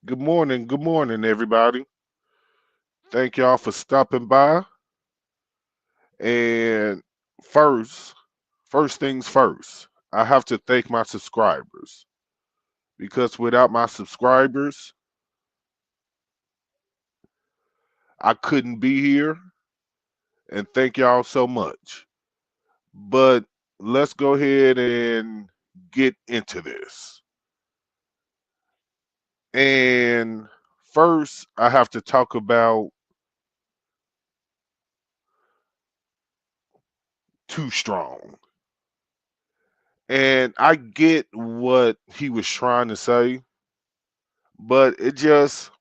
Good morning, everybody. Thank y'all for stopping by. And first, first things first, I have to thank my subscribers because without my subscribers, I couldn't be here. And thank y'all so much. But let's go ahead and get into this. And first, I have to talk about 2strong. And I get what he was trying to say, but it just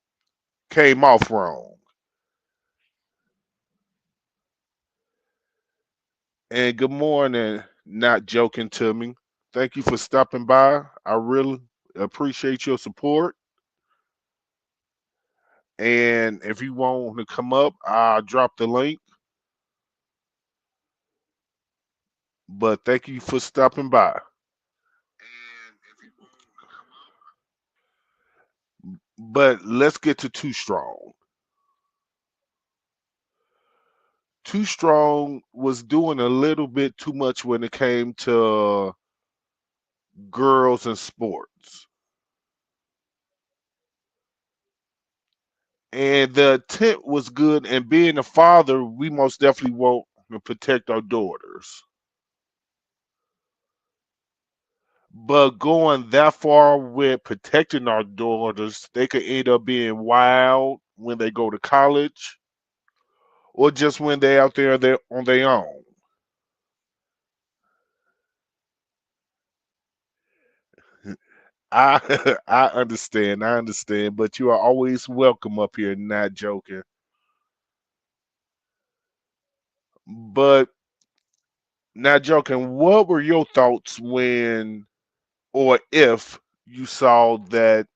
came off wrong. And good morning, not joking to me. Thank you for stopping by. I really appreciate your support. And if you want to come up, I'll drop the link. But thank you for stopping by. But let's get to Too Strong. Too Strong was doing a little bit too much when it came to girls and sports. And the intent was good. And being a father, we most definitely want to protect our daughters. But going that far with protecting our daughters, they could end up being wild when they go to college or just when they're out there on their own. I I understand, but you are always welcome up here, not joking. But not joking, what were your thoughts when or if you saw that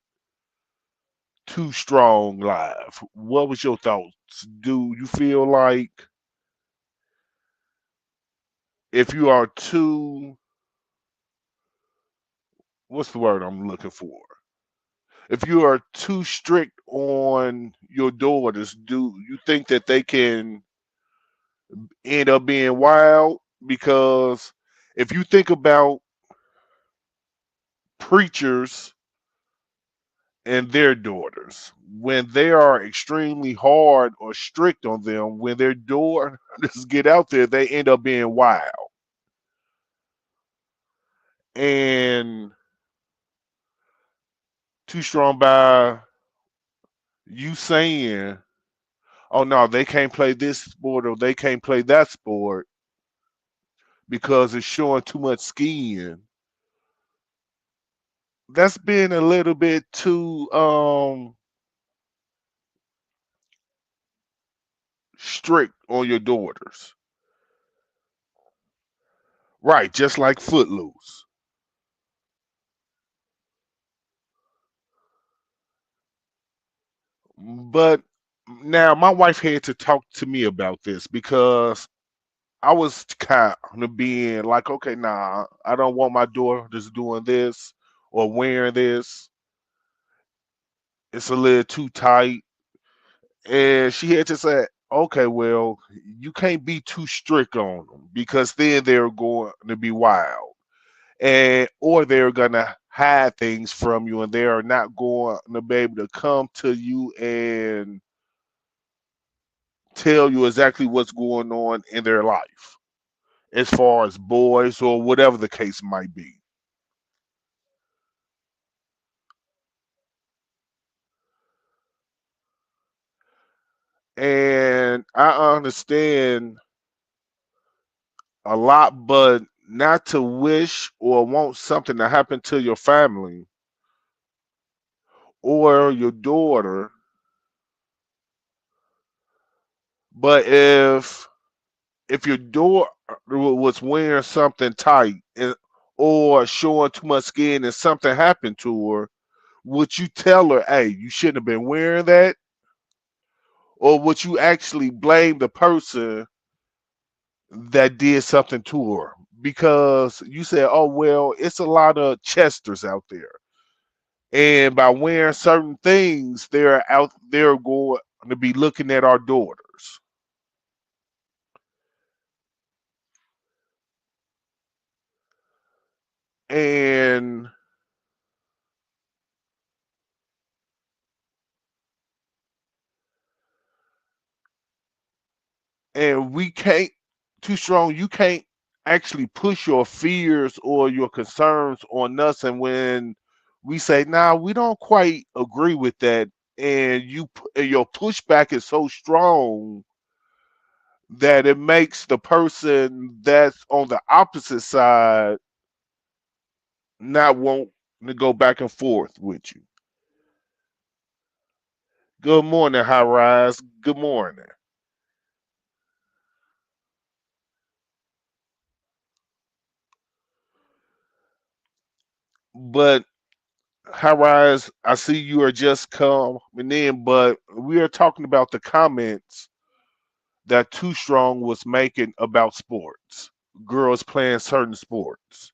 Too Strong live? What was your thoughts? Do you feel like if you are too, what's the word I'm looking for? If you are too strict on your daughters, do you think that they can end up being wild? Because if you think about preachers and their daughters, when they are extremely hard or strict on them, when their daughters get out there, they end up being wild. And Too Strong by you saying, oh no, they can't play this sport or they can't play that sport because it's showing too much skin. That's being a little bit too strict on your daughters. Right, just like Footloose. But now my wife had to talk to me about this because I was kind of being like, okay, nah, I don't want my daughters doing this or wearing this. It's a little too tight. And she had to say, okay, well, you can't be too strict on them because then they're going to be wild. And or they're gonna hide things from you and they are not going to be able to come to you and tell you exactly what's going on in their life as far as boys or whatever the case might be. And I understand a lot, but not to wish or want something to happen to your family or your daughter. But if your daughter was wearing something tight or showing too much skin and something happened to her, would you tell her, hey, you shouldn't have been wearing that? Or would you actually blame the person that did something to her? Because you said, oh, well, it's a lot of Chesters out there. And by wearing certain things, they're out there going to be looking at our daughters. And we can't too strong, you can't actually push your fears or your concerns on us. And when we say, nah, we don't quite agree with that, and your pushback is so strong that it makes the person that's on the opposite side not want to go back and forth with you. Good morning, High Rise. Good morning. But High Rise, I see you are just coming in, but we are talking about the comments that Too Strong was making about sports, girls playing certain sports.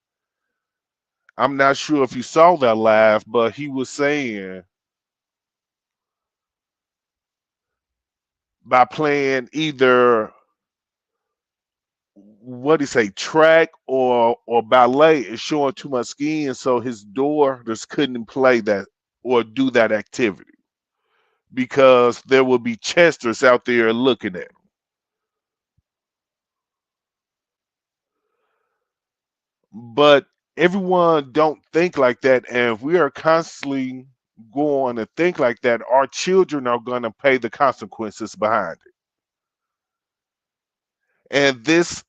I'm not sure if you saw that live, but he was saying by playing either what do you say, track or ballet is showing too much skin, so his daughter just couldn't play that or do that activity because there will be chesters out there looking at him. But everyone don't think like that, and if we are constantly going to think like that, our children are going to pay the consequences behind it. And this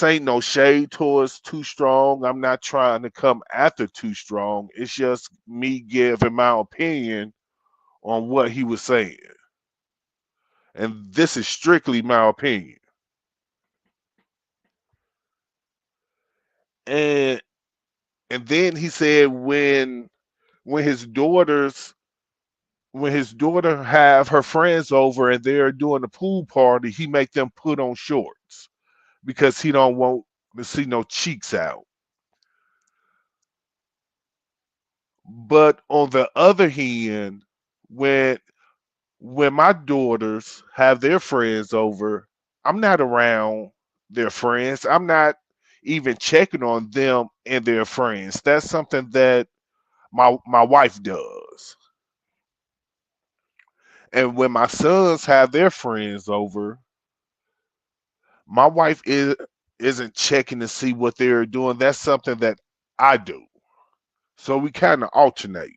ain't no shade towards Too Strong. I'm not trying to come after Too Strong. It's just me giving my opinion on what he was saying, and this is strictly my opinion. And and then he said when his daughters when his daughter have her friends over and they're doing a pool party, he make them put on shorts because he don't want to see no cheeks out. But on the other hand, when when my daughters have their friends over, I'm not around their friends. I'm not even checking on them and their friends. That's something that my wife does. And when my sons have their friends over, my wife isn't checking to see what they're doing. That's something that I do. So we kind of alternate.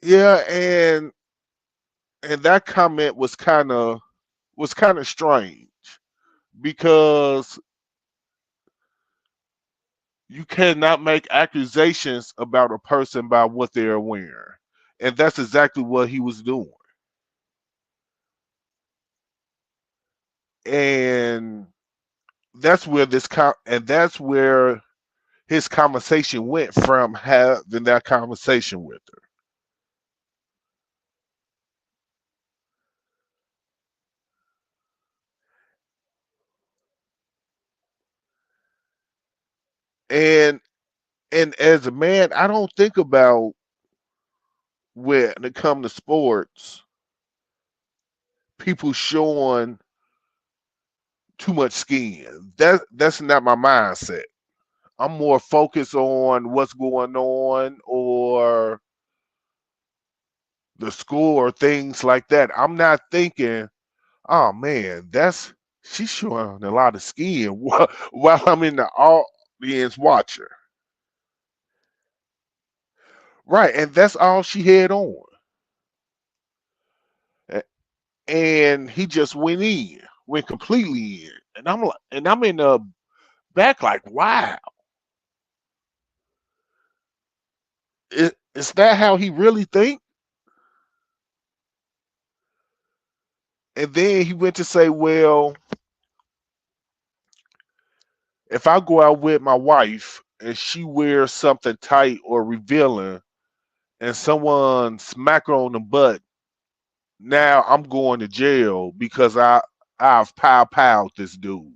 Yeah, and that comment was kind of strange because you cannot make accusations about a person by what they're wearing. And that's exactly what he was doing. And that's where his conversation went from having that conversation with her. And as a man, I don't think about when it comes to sports, people showing too much skin. That's not my mindset. I'm more focused on what's going on or the score, things like that. I'm not thinking, oh man, that's she's showing a lot of skin while I'm in the audience watching. Right, and that's all she had on. A- And he just went completely in. And I'm in the back like, wow, is that how he really think? And then he went to say, well, if I go out with my wife and she wears something tight or revealing and someone smack her on the butt, now I'm going to jail because I've pow this dude.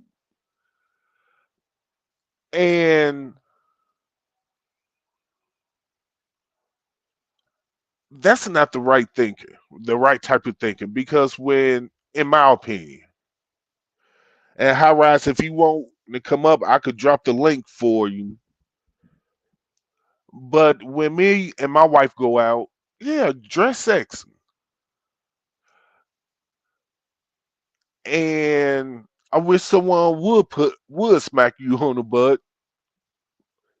And that's not the right thinking, the right type of thinking. Because when, in my opinion, and high rise, if you want to come up, I could drop the link for you. But when me and my wife go out, yeah, dress sexy. And I wish someone would smack you on the butt.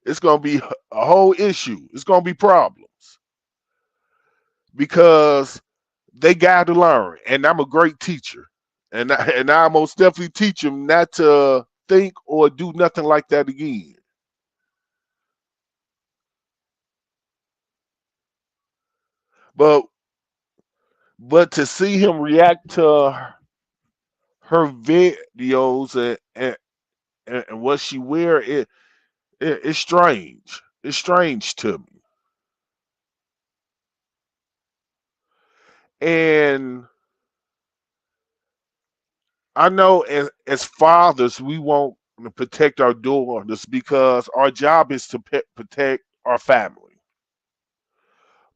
It's gonna be a whole issue. It's gonna be problems because they got to learn. And I'm a great teacher, and I most definitely teach them not to think or do nothing like that again. But to see him react to her videos and what she wear, it's strange. It's strange to me. And I know as fathers, we want to protect our daughters because our job is to protect our family.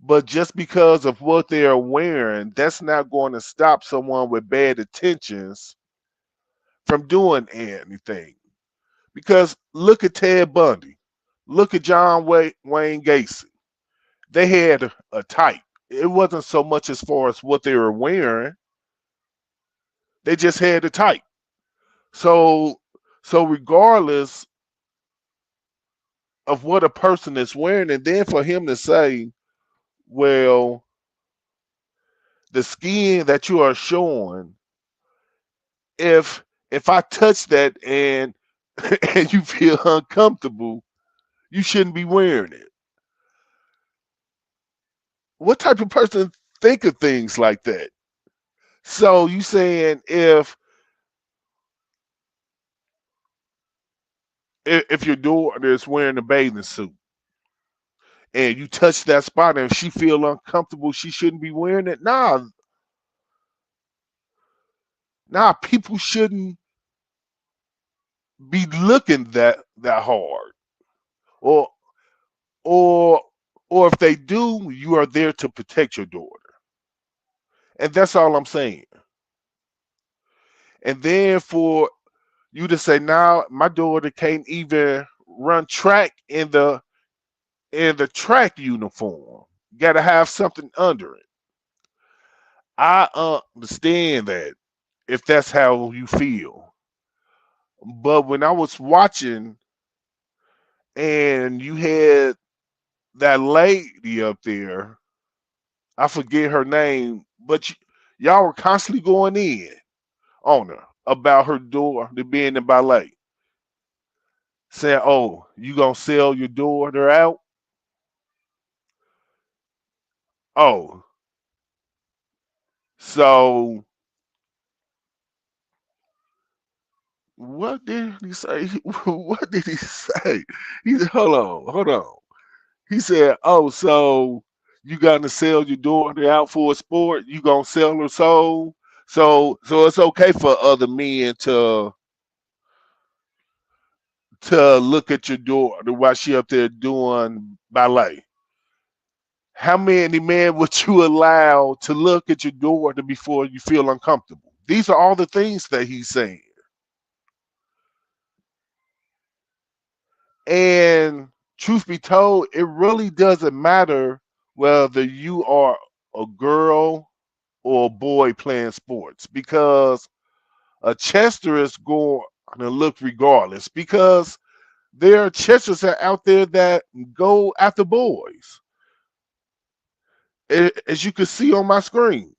But just because of what they are wearing, that's not going to stop someone with bad intentions from doing anything. Because look at Ted Bundy, look at Wayne Gacy. They had a type. It wasn't so much as far as what they were wearing; they just had a type. So, regardless of what a person is wearing, and then for him to say, "Well, the skin that you are showing, if I touch that and and you feel uncomfortable, you shouldn't be wearing it." What type of person think of things like that? So you saying if your daughter is wearing a bathing suit and you touch that spot and if she feel uncomfortable, she shouldn't be wearing it? People shouldn't be looking that hard. Or or if they do, you are there to protect your daughter. And that's all I'm saying. And then for you to say now my daughter can't even run track in the track uniform. Gotta have something under it. I understand that if that's how you feel. But when I was watching and you had that lady up there, I forget her name, but y'all were constantly going in on her about her daughter being in ballet, saying, "Oh, you gonna sell your daughter out?" Oh, so what did he say? What did he say? He said, hold on. He said, "Oh, so you gonna sell your daughter out for a sport? You gonna sell her soul? So it's okay for other men to look at your daughter while she up there doing ballet. How many men would you allow to look at your daughter before you feel uncomfortable?" These are all the things that he's saying. And truth be told, it really doesn't matter whether you are a girl or a boy playing sports because a Chester is going to look regardless because there are Chesters out there that go after boys. As you can see on my screen.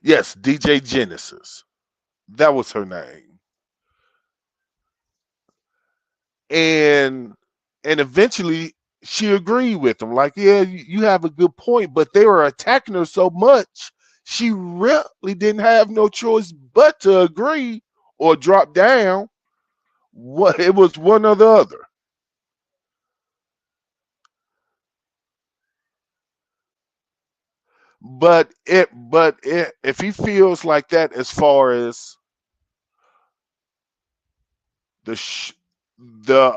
Yes, DJ Genesis. That was her name. And eventually she agreed with him. Like, yeah, you have a good point, but they were attacking her so much, she really didn't have no choice but to agree or drop down. What it was one or the other. but if he feels like that as far as the sh- the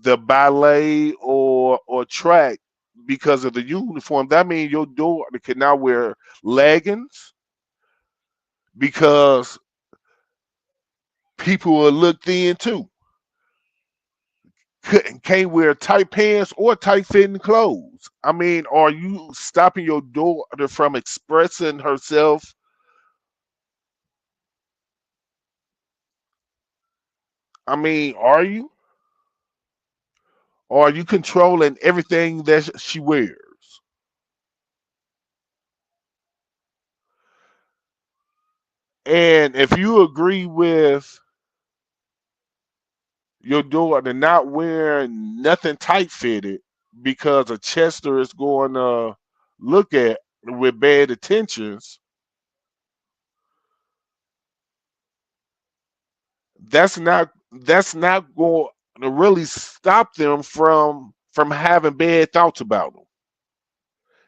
the ballet or track because of the uniform, that means your daughter can now wear leggings because people will look thin too. Can't wear tight pants or tight fitting clothes. I mean, are you stopping your daughter from expressing herself? I mean, are you? Or are you controlling everything that she wears? And if you agree with your daughter not wearing nothing tight fitted because a Chester is going to look at with bad intentions, that's not going to really stop them from having bad thoughts about them.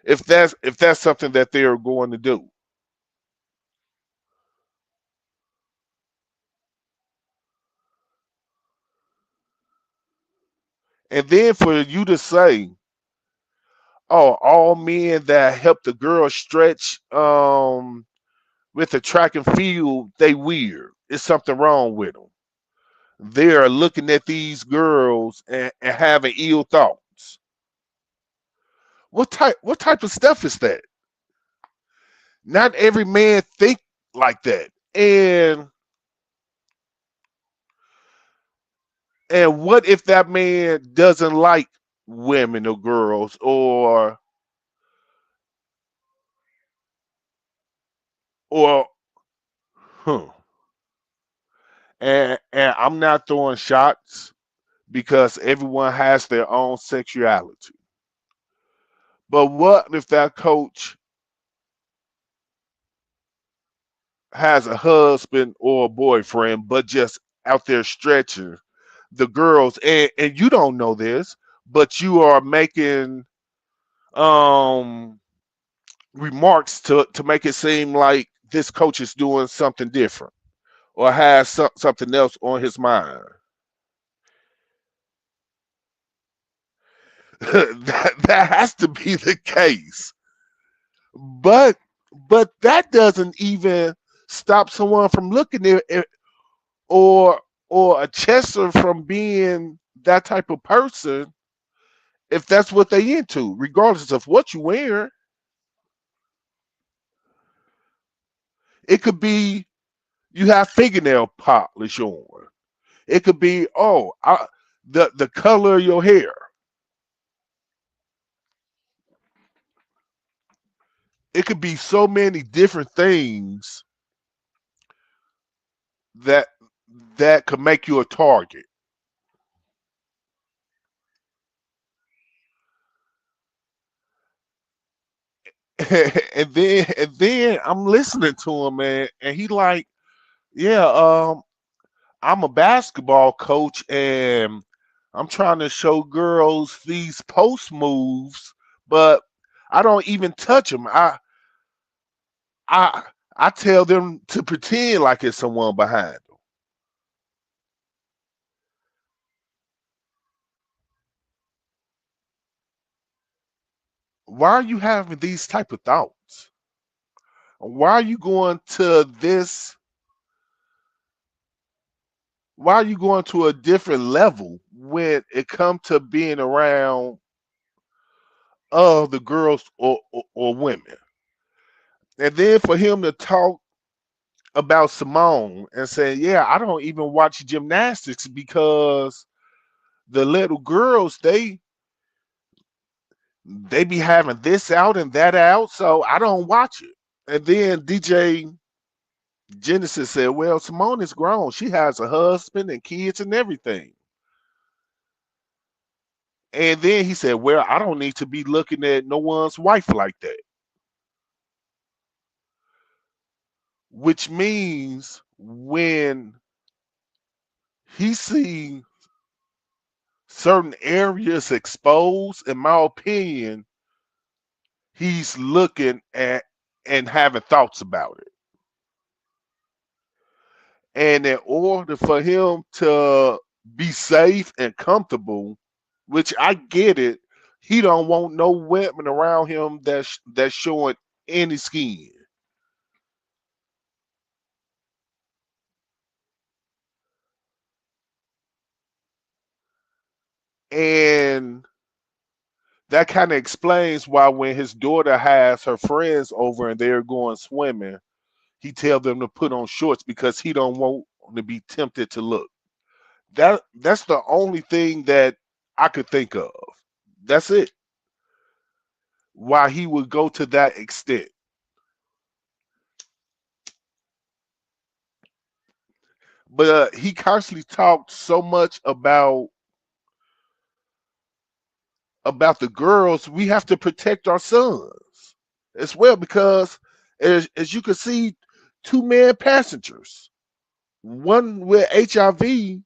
If that's something that they're going to do. And then for you to say, oh, all men that help the girl stretch with the track and field, they weird. It's something wrong with them. They're looking at these girls and having ill thoughts. What type of stuff is that? Not every man think like that. And what if that man doesn't like women or girls or huh. And I'm not throwing shots because everyone has their own sexuality. But what if that coach has a husband or a boyfriend, but just out there stretching the girls, and you don't know this, but you are making um, remarks to make it seem like this coach is doing something different or has something else on his mind. That has to be the case. But that doesn't even stop someone from looking at it or a Chester from being that type of person if that's what they into, regardless of what you wear. It could be you have fingernail polish on. It could be the color of your hair. It could be so many different things that could make you a target. And then I'm listening to him, man, and he like, yeah, I'm a basketball coach and I'm trying to show girls these post moves, but I don't even touch them. I I tell them to pretend like it's someone behind them. Why are you having these type of thoughts? Why are you going to this? Why are you going to a different level when it comes to being around the girls or women? And then for him to talk about Simone and say, "Yeah, I don't even watch gymnastics because the little girls they be having this out and that out, so I don't watch it." And then DJ Genesis said, "Well, Simone is grown. She has a husband and kids and everything." And then he said, "Well, I don't need to be looking at no one's wife like that," which means when he sees certain areas exposed, in my opinion, he's looking at and having thoughts about it. And in order for him to be safe and comfortable, which I get it, he don't want no women around him that's showing any skin. And that kind of explains why when his daughter has her friends over and they're going swimming, he tell them to put on shorts because he don't want to be tempted to look. That's the only thing that I could think of. That's it. Why he would go to that extent. But he constantly talked so much about the girls. We have to protect our sons as well because, as you can see, two men passengers, one with HIV,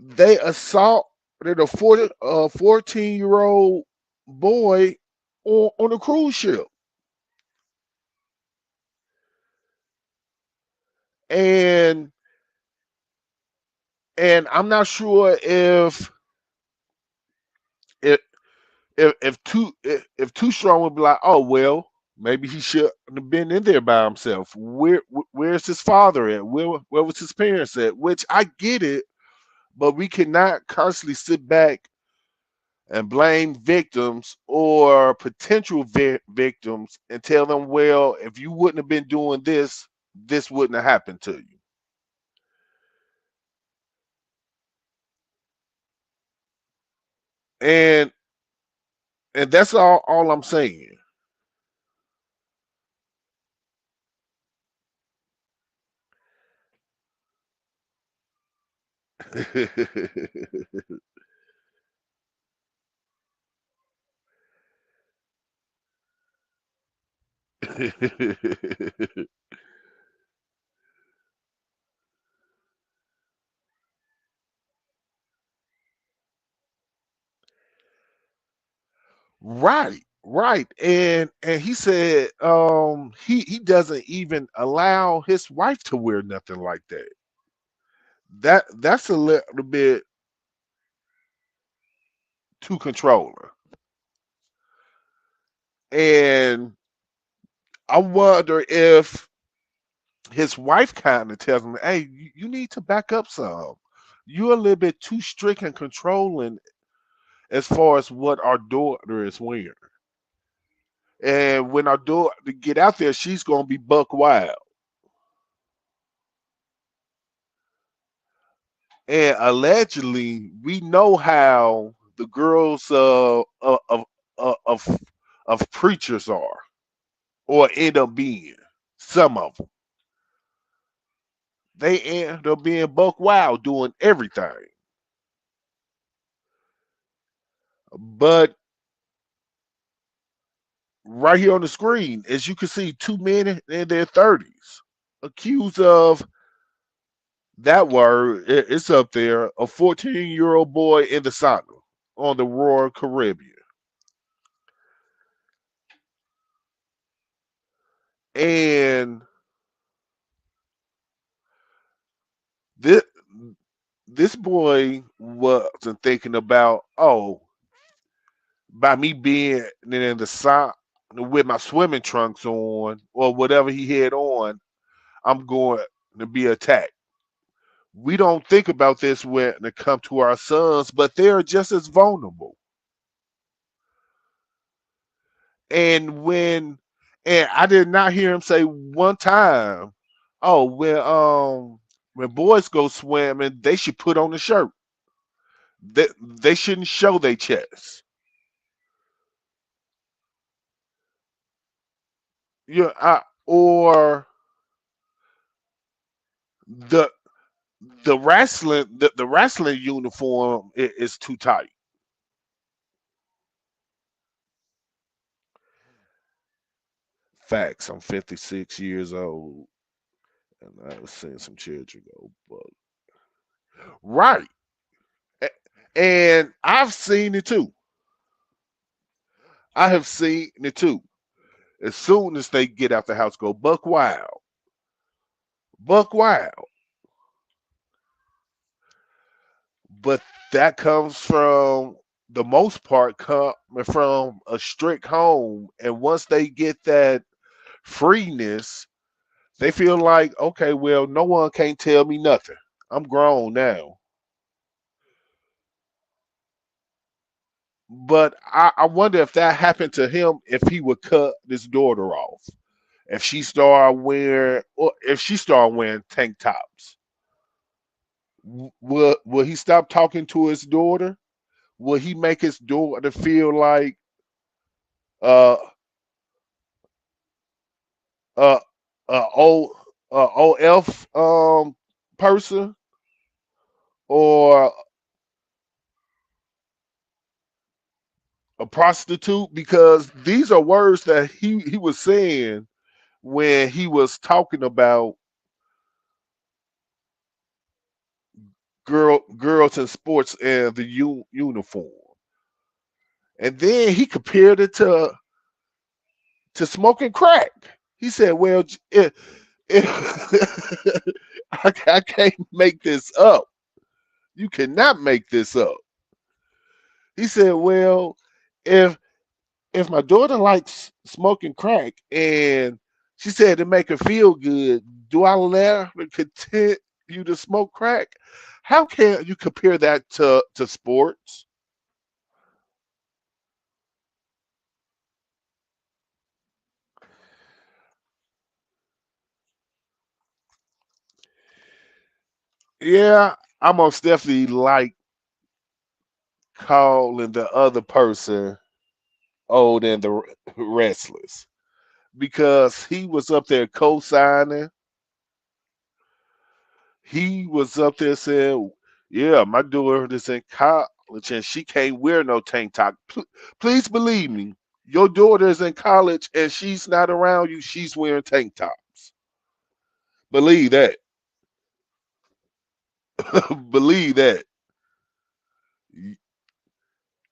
they assaulted a 14-year-old boy on a cruise ship, and I'm not sure if if Too Strong would be like, oh well, maybe he should have been in there by himself. Where's his father at? Where was his parents at? Which I get it, but we cannot constantly sit back and blame victims or potential victims and tell them, well, if you wouldn't have been doing this, this wouldn't have happened to you. And that's all I'm saying. Right, right. And he said he doesn't even allow his wife to wear nothing like that. That's a little bit too controlling. And I wonder if his wife kind of tells him, "Hey, you need to back up some. You're a little bit too strict and controlling as far as what our daughter is wearing. And when our daughter get out there, she's gonna be buck wild." And allegedly, we know how the girls of preachers are, or end up being. Some of them, they end up being buck wild, doing everything. But right here on the screen, as you can see, two men in their 30s accused of that word. It's up there. A 14-year-old boy in the sauna on the Royal Caribbean, and this this boy wasn't thinking about, oh, by me being in the sauna with my swimming trunks on or whatever he had on, I'm going to be attacked. We don't think about this when it comes to our sons, but they're just as vulnerable. And I did not hear him say one time, oh, when boys go swimming, they should put on a shirt. They shouldn't show their chest. Yeah, or the the wrestling uniform is too tight. Facts. I'm 56 years old, and I've seen some children go, but right. And I've seen it too. I have seen it too. As soon as they get out the house, go buck wild, buck wild. But that comes from the most part coming from a strict home. And once they get that freeness, they feel like, okay, well, no one can't tell me nothing. I'm grown now. But I wonder if that happened to him if he would cut his daughter off. If she started wearing or if she started wearing tank tops. Will he stop talking to his daughter? Will he make his daughter feel like uh uh o OF person or a prostitute? Because these are words that he was saying when he was talking about girls in sports and the uniform. And then he compared it to smoking crack. He said, "Well, if I can't make this up. You cannot make this up." He said, "Well, if if my daughter likes smoking crack and she said to make her feel good, do I let her continue to smoke crack? How can you compare that to sports?" Yeah, I most definitely like calling the other person old and the restless because he was up there co-signing. He was up there saying, "Yeah, my daughter is in college and she can't wear no tank top. Please believe me, your daughter is in college and she's not around you. She's wearing tank tops. Believe that. Believe that.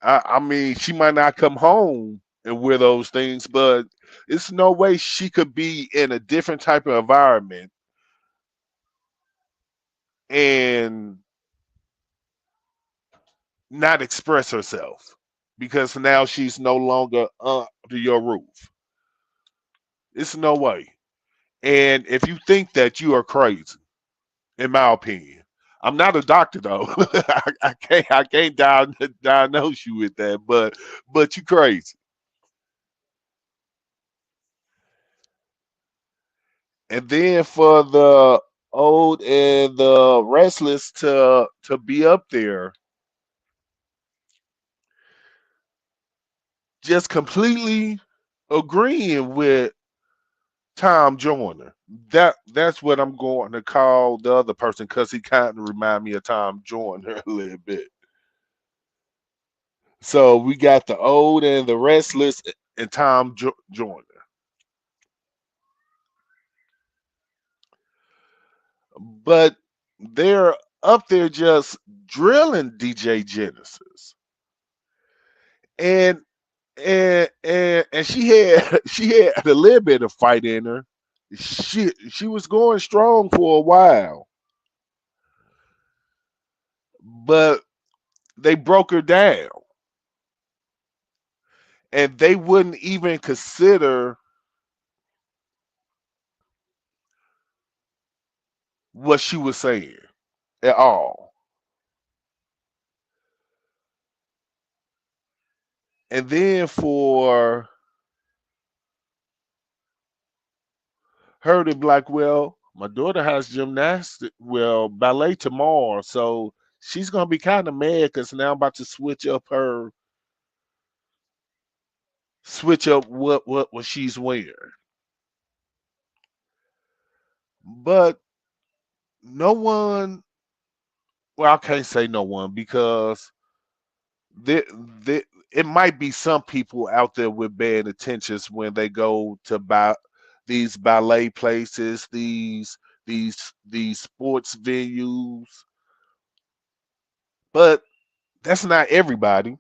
I mean, she might not come home and wear those things, but it's no way she could be in a different type of environment and not express herself because now she's no longer under your roof. It's no way. And if you think that, you are crazy, in my opinion. I'm not a doctor though. I can't diagnose you with that, but you crazy. And then for the old and the restless to be up there just completely agreeing with Tom Joyner. That's what I'm going to call the other person because he kind of remind me of Tom Joyner a little bit. So we got the old and the restless and Tom Joyner, but they're up there just drilling DJ Genesis, and and she had she had a little bit of fight in her. She was going strong for a while, but they broke her down, and they wouldn't even consider what she was saying at all. And then for her to be like, well, my daughter has gymnastics, well, ballet tomorrow, so she's gonna be kind of mad because now I'm about to switch up what she's wearing. But no one, well, I can't say no one because there, there, it might be some people out there with bad intentions when they go to buy these ballet places, these sports venues, but That's not everybody.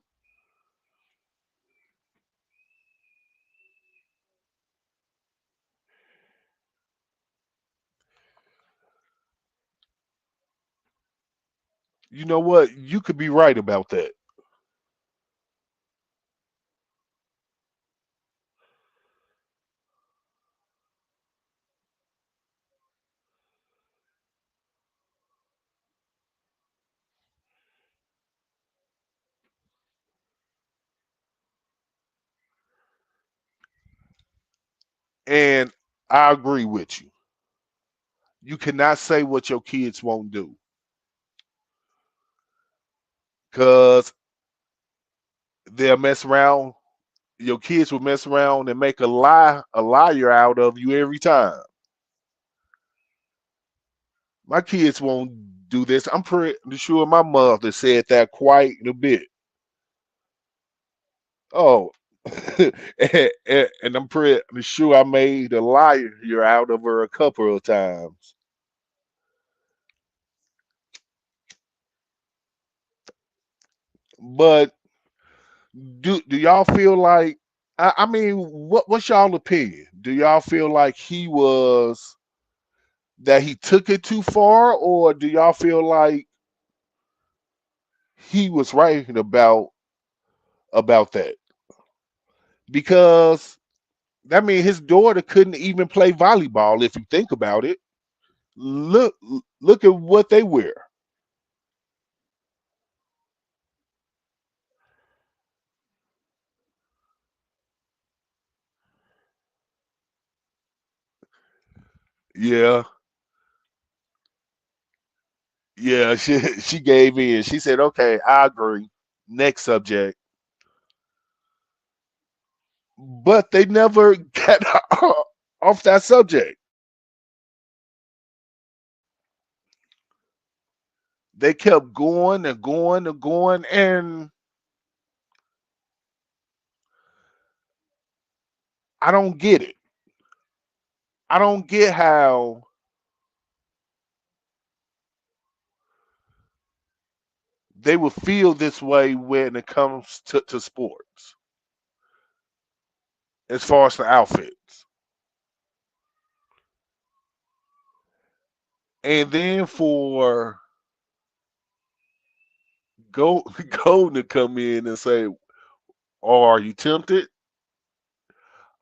You know what? You could be right about that. And I agree with you. You cannot say what your kids won't do because they'll mess around. Your kids will mess around and make a liar out of you every time. My kids won't do this. I'm pretty sure my mother said that quite a bit. Oh, and I'm pretty sure I made a liar out of her a couple of times. But do y'all feel like I mean what's y'all opinion? Do y'all feel like he took it too far, or do y'all feel like he was right about that? Because that means his daughter couldn't even play volleyball if you think about it. Look look at what they wear. Yeah, yeah, she gave in. She said, "Okay, I agree. Next subject." But they never got off that subject. They kept going and going and going, and I don't get it. I don't get how they would feel this way when it comes to sports, as far as the outfits. And then for go Golden to come in and say, "Oh, are you tempted?"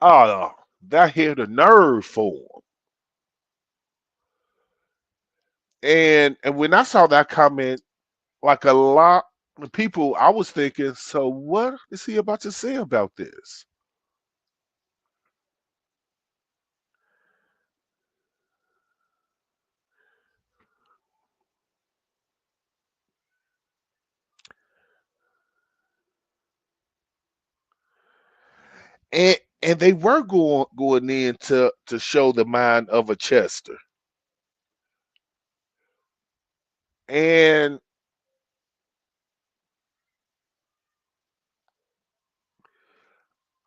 Oh, that hit a nerve for him. And when I saw that comment, like a lot of people, I was thinking, so what is he about to say about this? And they were going in to show the mind of a Chester. And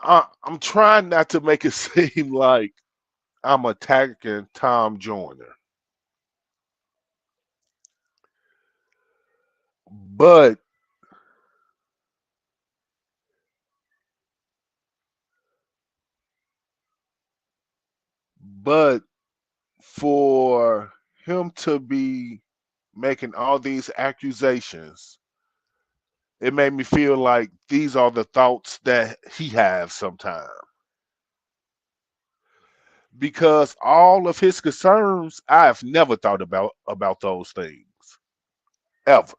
I'm trying not to make it seem like I'm attacking Tom Joyner, but but for him to be making all these accusations, it made me feel like these are the thoughts that he has sometimes. Because all of his concerns, I've never thought about those things ever.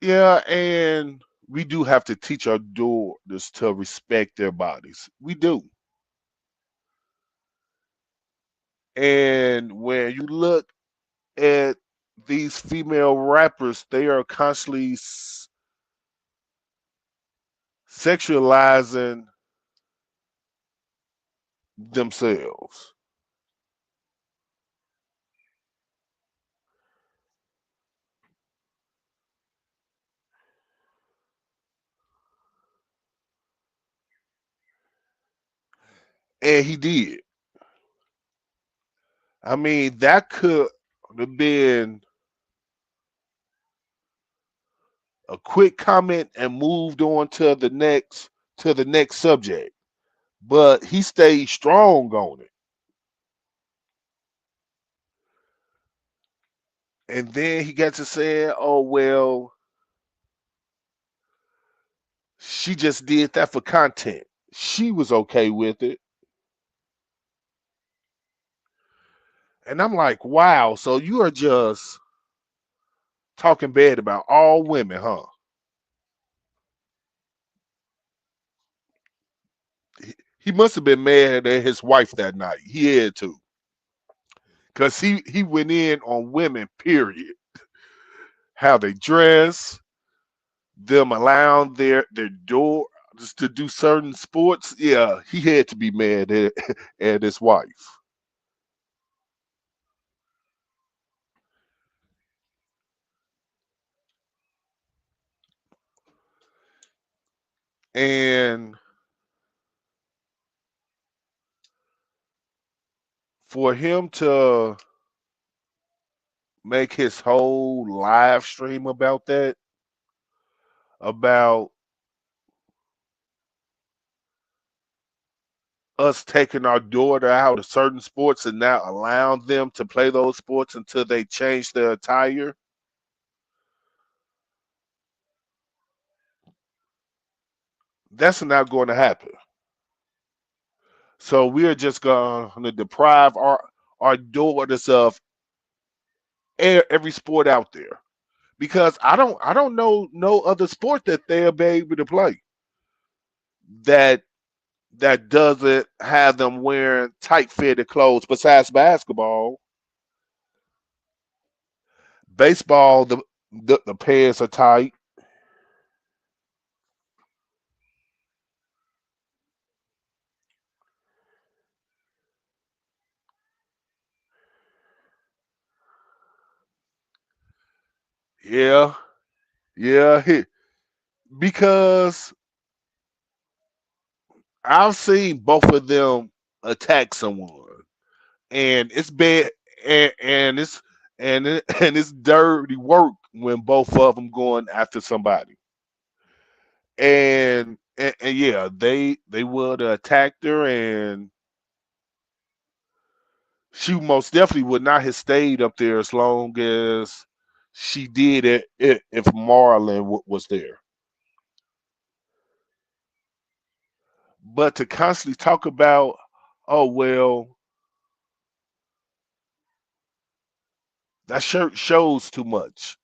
Yeah, and we do have to teach our daughters to respect their bodies. We do. And when you look at these female rappers, they are constantly sexualizing themselves. And he did. I mean, that could have been a quick comment and moved on to the next subject. But he stayed strong on it. And then he got to saying, oh well, she just did that for content. She was okay with it. And I'm like, wow, so you are just talking bad about all women, huh? He must have been mad at his wife that night. He had to. Cause he went in on women, period. How they dress, them allowing their door just to do certain sports. Yeah, he had to be mad at, at his wife. And for him to make his whole live stream about that, about us taking our daughter out of certain sports and not allowing them to play those sports until they change their attire, that's not going to happen. So we're just going to deprive our daughters of every sport out there because I don't know no other sport that they'll be able to play that doesn't have them wearing tight fitted clothes besides basketball. Baseball, the pants are tight. Yeah, yeah. Because I've seen both of them attack someone, and it's bad, and it's and it's dirty work when both of them going after somebody. And yeah, they would have attacked her, and she most definitely would not have stayed up there as long as she did it if Marlon was there. But to constantly talk about, oh well, that shirt shows too much.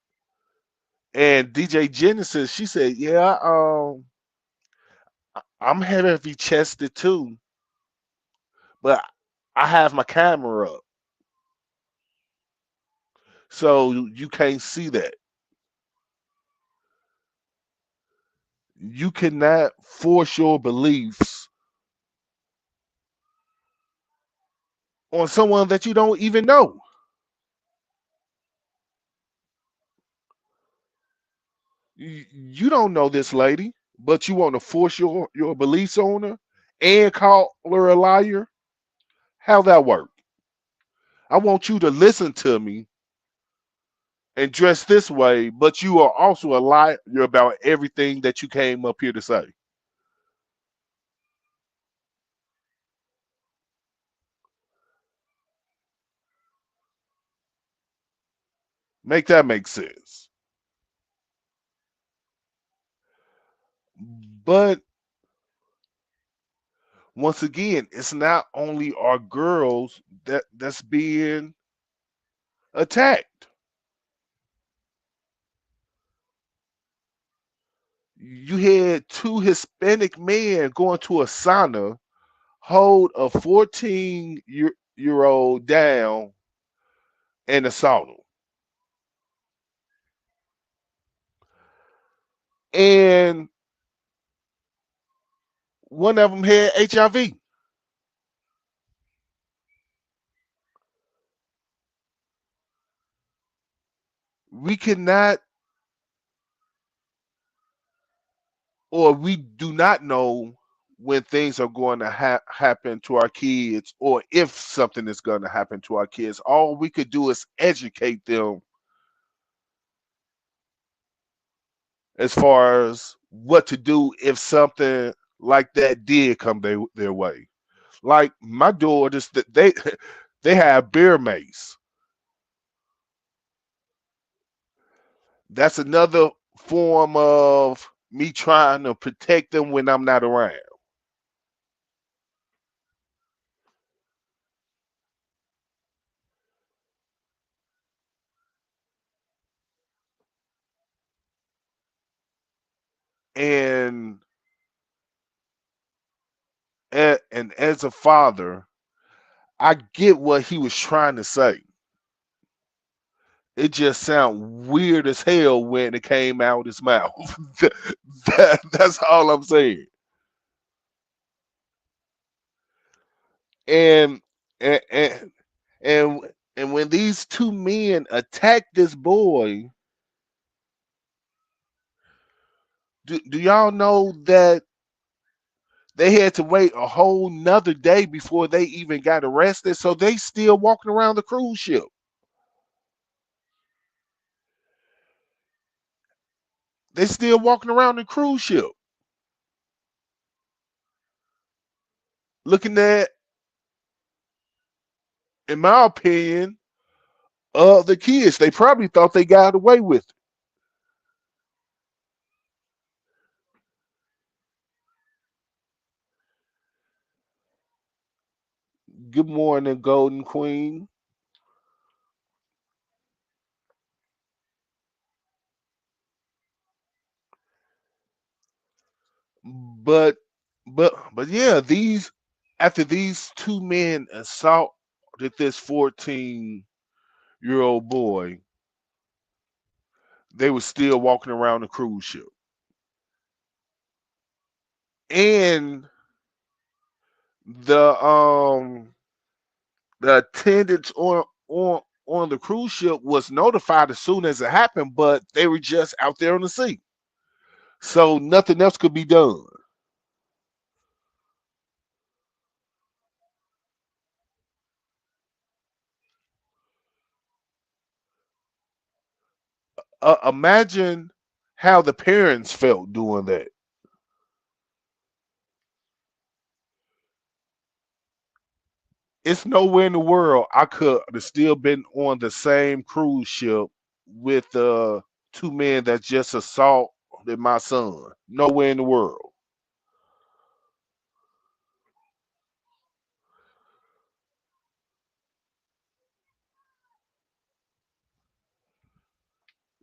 And DJ Genesis, she said, yeah, I'm heavy chested too, but I have my camera up, so you can't see that. You cannot force your beliefs on someone that you don't even know. You don't know this lady, but you want to force your beliefs on her and call her a liar. How that work? I want you to listen to me and dress this way, but you are also a liar about everything that you came up here to say. Make that make sense. But once again, it's not only our girls that's being attacked. You had two Hispanic men going to a sauna, hold a 14-year old down in a sauna. And one of them had HIV. We cannot, or we do not know when things are going to happen to our kids, or if something is going to happen to our kids. All we could do is educate them as far as what to do if something like that did come their way. Like my daughters, they have bear mace. That's another form of me trying to protect them when I'm not around. And and as a father, I get what he was trying to say. It just sounded weird as hell when it came out his mouth. That's all I'm saying. And and and and, and when these two men attacked this boy, do y'all know that they had to wait a whole nother day before they even got arrested? So they still walking around the cruise ship. They still walking around the cruise ship, looking at, in my opinion, the kids. They probably thought they got away with it. Good morning, Golden Queen. But but yeah, these after these two men assaulted this 14-year-old boy, they were still walking around the cruise ship. And the um the attendants on the cruise ship was notified as soon as it happened, but they were just out there on the sea. So nothing else could be done. Imagine how the parents felt doing that. It's nowhere in the world I could have still been on the same cruise ship with two men that just assaulted my son. Nowhere in the world.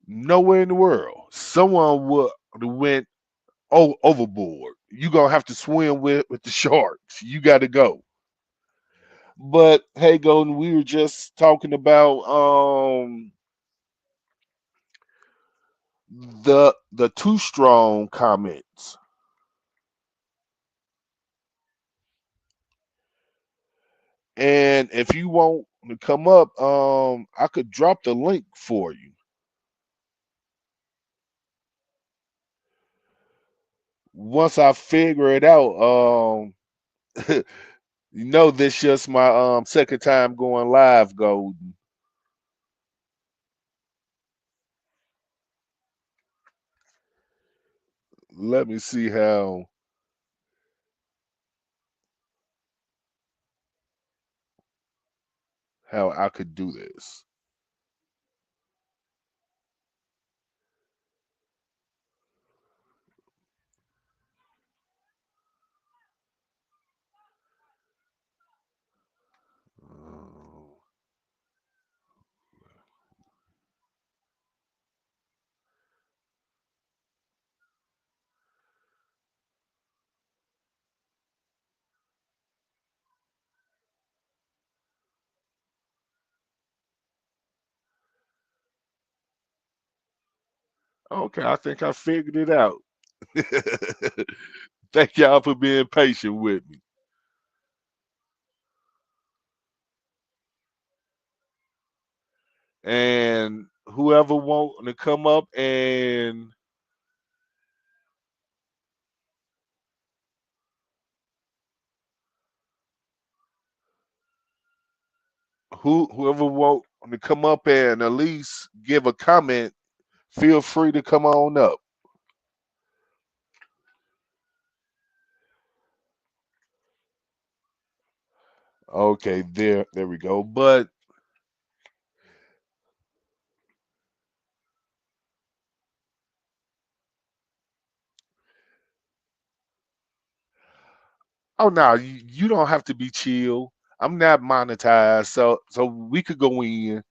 Nowhere in the world. Someone would have went overboard. You gonna have to swim with the sharks. You got to go. But hey, Golden, we were just talking about the too strong comments. And if you want to come up, I could drop the link for you. Once I figure it out, this just my second time going live, Golden. Let me see how I could do this. Uh, okay, I think I figured it out. Thank y'all for being patient with me. And whoever want to come up and Whoever want to come up and at least give a comment, feel free to come on up. Okay, there we go. But oh no, you don't have to be chill. I'm not monetized, so we could go in.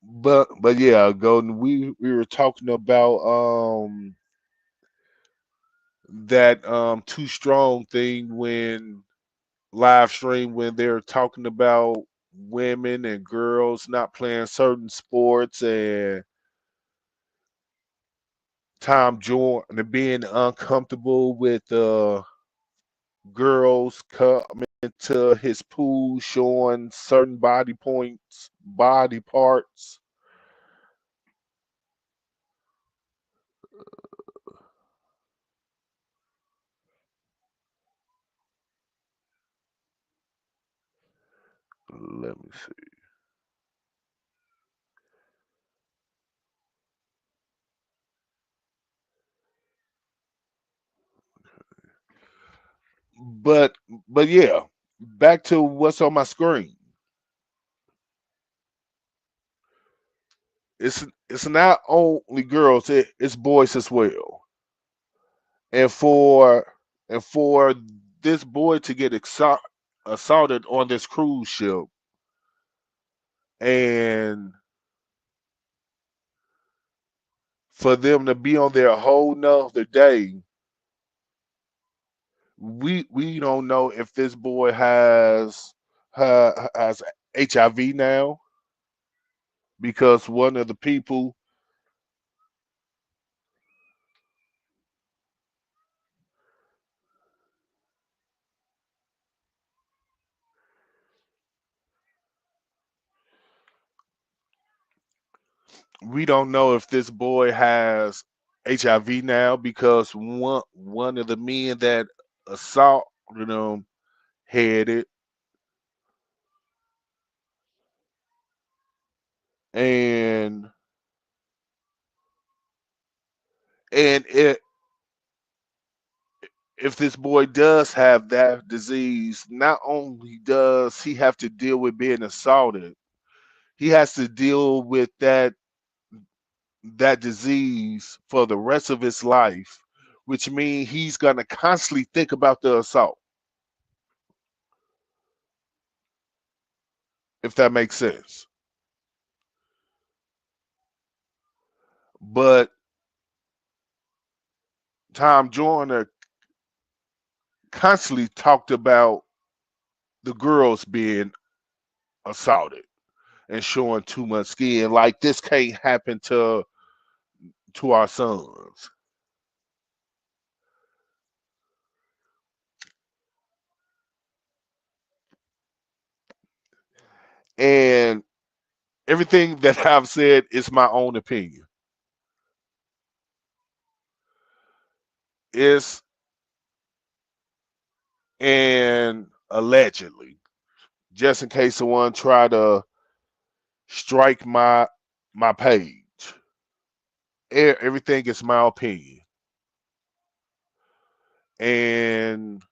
But yeah, Golden, we were talking about that 2strong thing when live stream when they're talking about women and girls not playing certain sports and Tom Jordan being uncomfortable with girls coming to his pool showing certain body parts. Let me see. But but yeah, back to what's on my screen. It's not only girls, it's boys as well. And for this boy to get assaulted on this cruise ship and for them to be on there a whole nother day, we don't know if this boy has HIV now because one of the people we don't know if this boy has HIV now because one of the men that assaulted him had it, and and if this boy does have that disease, not only does he have to deal with being assaulted, he has to deal with that disease for the rest of his life, which means he's gonna constantly think about the assault, if that makes sense. But Tom Joyner constantly talked about the girls being assaulted and showing too much skin. Like this can't happen to our sons. And everything that I've said is my own opinion. It's and allegedly, just in case someone try to strike my page. Everything is my opinion. And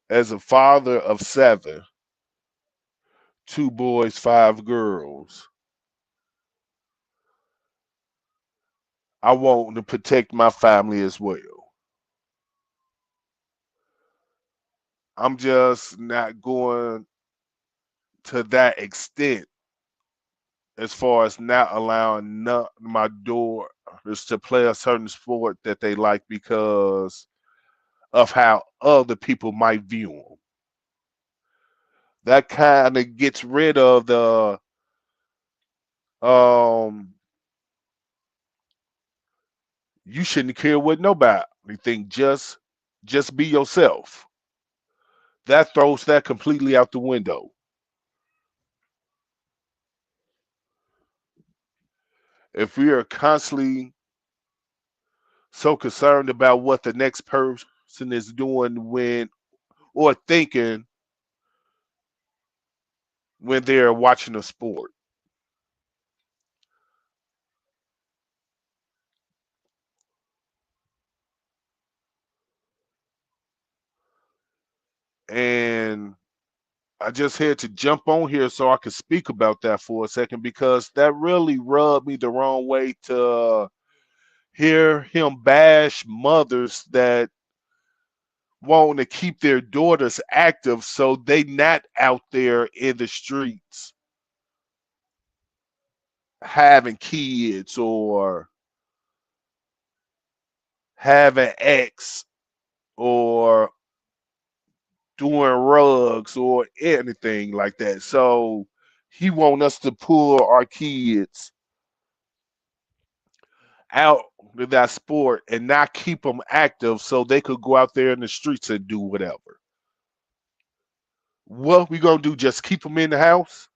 as a father of seven, two boys, five girls, I want to protect my family as well. I'm just not going to that extent as far as not allowing my daughters to play a certain sport that they like because of how other people might view them. That kind of gets rid of the um you shouldn't care what nobody think. Just be yourself. That throws that completely out the window. If we are constantly so concerned about what the next person is doing when or thinking when they're watching a sport. And I just had to jump on here so I could speak about that for a second because that really rubbed me the wrong way to hear him bash mothers that want to keep their daughters active so they not out there in the streets having kids or having ex or doing rugs or anything like that. So he want us to pull our kids out of that sport and not keep them active so they could go out there in the streets and do whatever. What we gonna do? Just keep them in the house?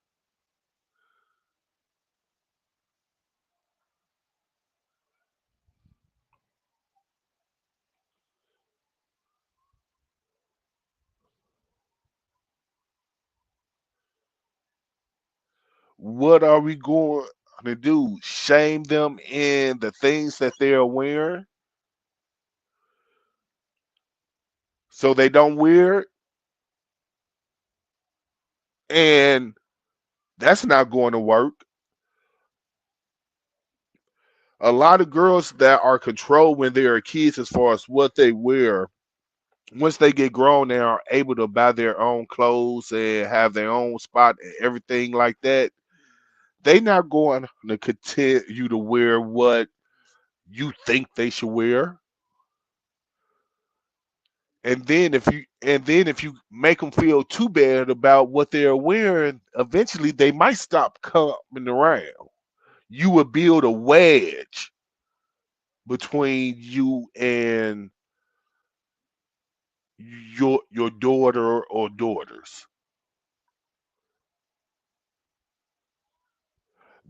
What are we going to do? Shame them in the things that they're wearing so they don't wear it? And that's not going to work. A lot of girls that are controlled when they are kids as far as what they wear, once they get grown, they are able to buy their own clothes and have their own spot and everything like that. They not going to continue to wear what you think they should wear. And then if you make them feel too bad about what they're wearing, eventually they might stop coming around. You would build a wedge between you and your daughter or daughters.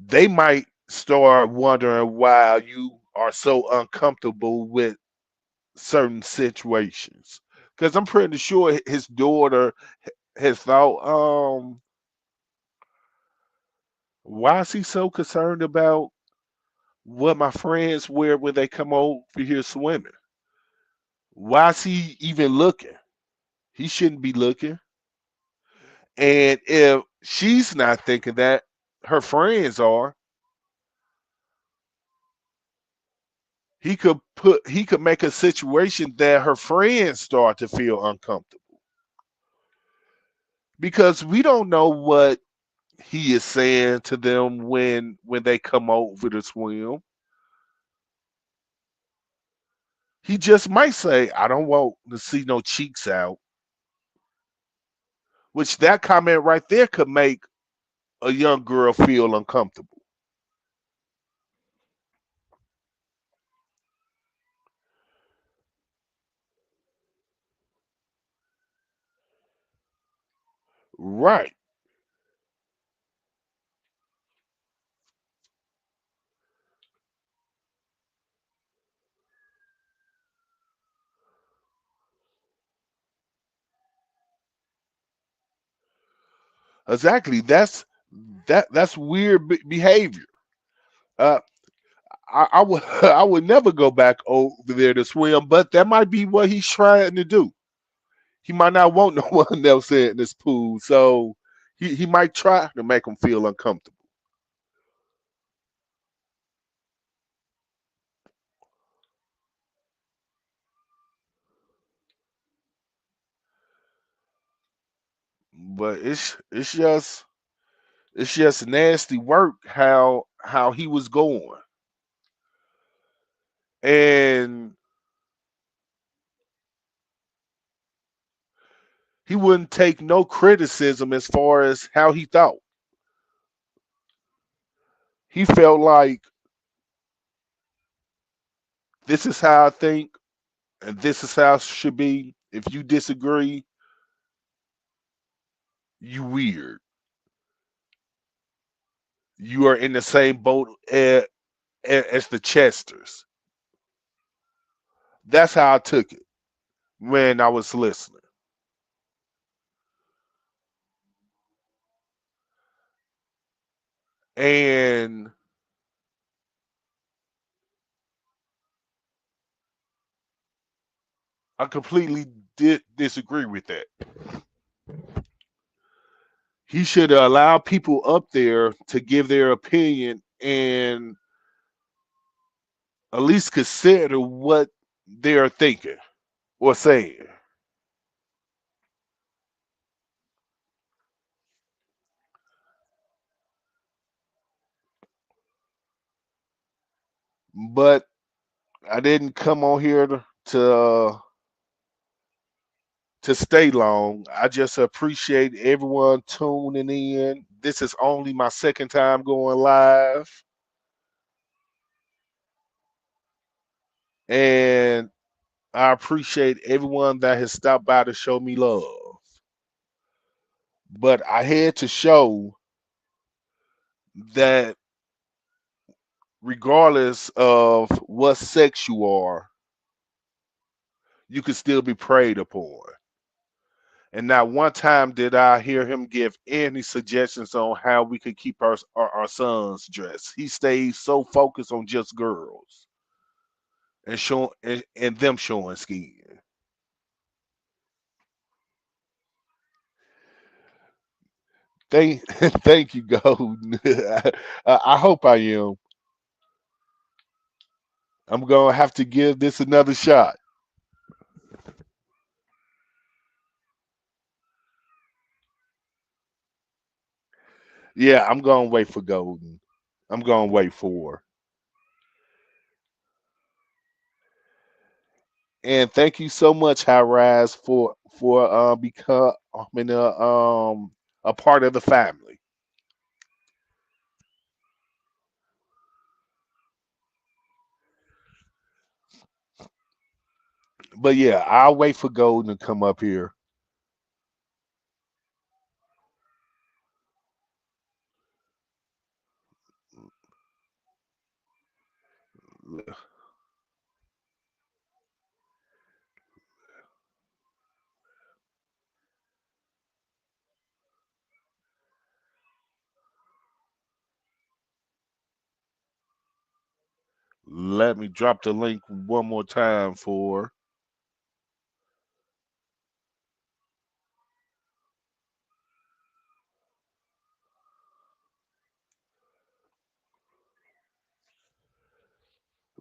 They might start wondering why you are so uncomfortable with certain situations. Because I'm pretty sure his daughter has thought, why is he so concerned about what my friends wear when they come over here swimming? Why is he even looking? He shouldn't be looking. And if she's not thinking that, her friends are, he could make a situation that her friends start to feel uncomfortable. Because we don't know what he is saying to them when they come over to swim. He just might say, I don't want to see no cheeks out, which that comment right there could make a young girl feel uncomfortable. Right. Exactly. That's weird behavior. Uh, I would I would never go back over there to swim, but that might be what he's trying to do. He might not want no one else in this pool, so he might try to make them feel uncomfortable. But it's just nasty work how he was going, and he wouldn't take no criticism as far as how he thought. He felt like this is how I think and this is how it should be. If you disagree, you weird. You are in the same boat. as the Chesters. That's how I took it when I was listening. And I completely did disagree with that. He should allow people up there to give their opinion and at least consider what they're thinking or saying. But I didn't come on here to stay long. I just appreciate everyone tuning in. This is only my second time going live, and I appreciate everyone that has stopped by to show me love. But I had to show that regardless of what sex you are, you can still be preyed upon. And not one time did I hear him give any suggestions on how we could keep our sons dressed. He stayed so focused on just girls and showing and them showing skin. Thank thank you, Golden. I hope I am. I'm gonna have to give this another shot. Yeah, I'm gonna wait for Golden. I'm gonna wait for her. And thank you so much, High Rise, for becoming a part of the family. But yeah, I'll wait for Golden to come up here. Let me drop the link one more time for.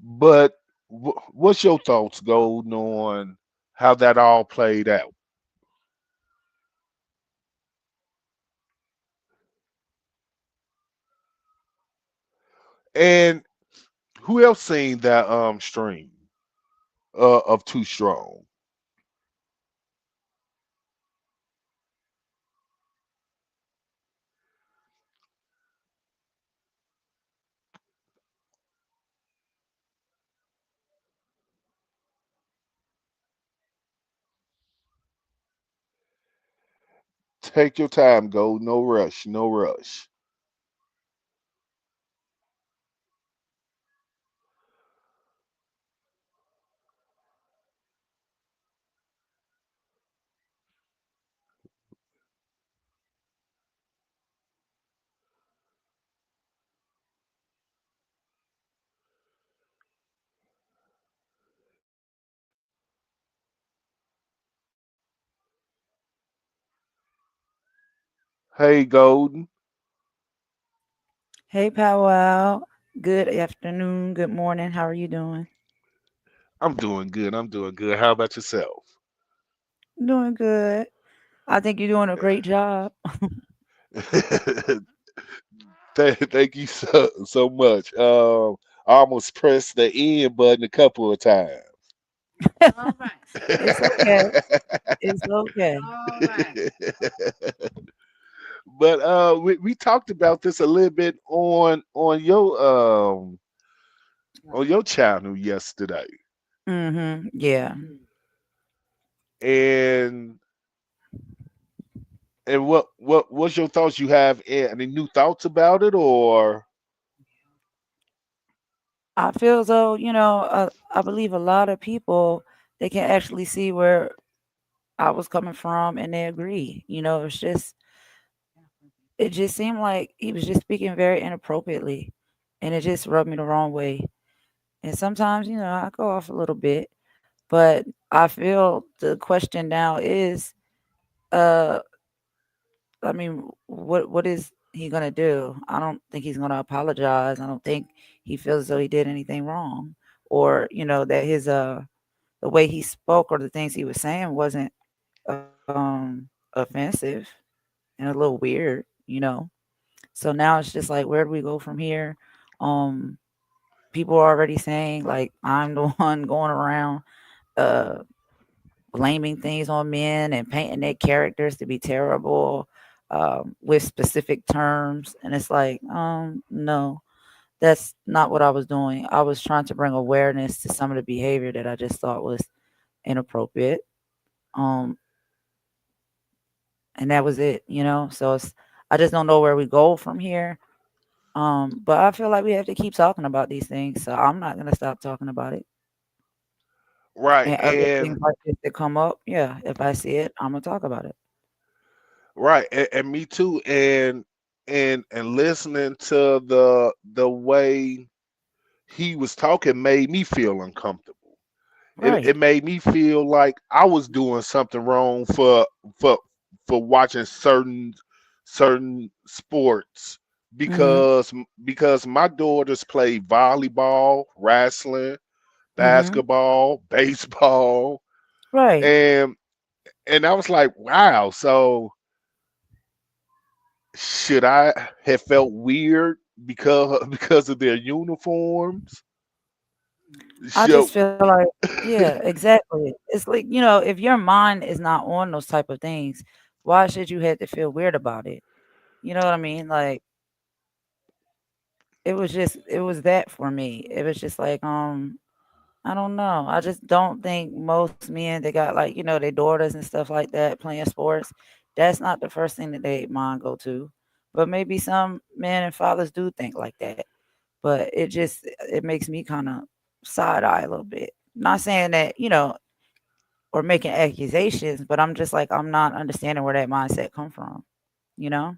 But what's your thoughts, Golden, on how that all played out? And who else seen that stream of Too Strong? Take your time, Golden. No rush. No rush. Hey, Golden. Hey, Powwow. Good afternoon. Good morning. How are you doing? I'm doing good. I'm doing good. How about yourself? Doing good. I think you're doing a great job. Thank you so much. I almost pressed the end button a couple of times. It's okay. It's okay. But we talked about this a little bit on your channel yesterday. Mm-hmm. Yeah. And what's your thoughts? You have any new thoughts about it, or I feel as though, I believe a lot of people, they can actually see where I was coming from and they agree. It just seemed like he was just speaking very inappropriately and it just rubbed me the wrong way. And sometimes, I go off a little bit, but I feel the question now is, uh, I mean, what is he gonna do? I don't think he's gonna apologize. I don't think he feels as though he did anything wrong, or that his the way he spoke or the things he was saying wasn't offensive and a little weird. So now it's just like, where do we go from here? Um, People are already saying like I'm the one going around uh blaming things on men and painting their characters to be terrible with specific terms, and it's like, no, that's not what I was doing. I was trying to bring awareness to some of the behavior that I just thought was inappropriate. Um, and that was it. So I just don't know where we go from here. But I feel like we have to keep talking about these things, so I'm not gonna stop talking about it. Right. And other And things like this that come up, yeah, if I see it, I'm gonna talk about it. right, and me too. And listening to the way he was talking made me feel uncomfortable. It Right. made me feel like I was doing something wrong for for watching certain sports Mhm. because my daughters play volleyball, wrestling, Mhm. basketball, baseball, Right. and I was like, wow. So should I have felt weird because of their uniforms? I Should just feel like, yeah, exactly. It's like, if your mind is not on those type of things, why should you have to feel weird about it? You know what I mean? Like, it was that for me. It was just like, I don't know. I just don't think most men that got, like, their daughters and stuff like that playing sports, that's not the first thing that they mind go to. But maybe some men and fathers do think like that. But it makes me kind of side eye a little bit. Not saying that, or making accusations, but I'm just like, I'm not understanding where that mindset come from, you know?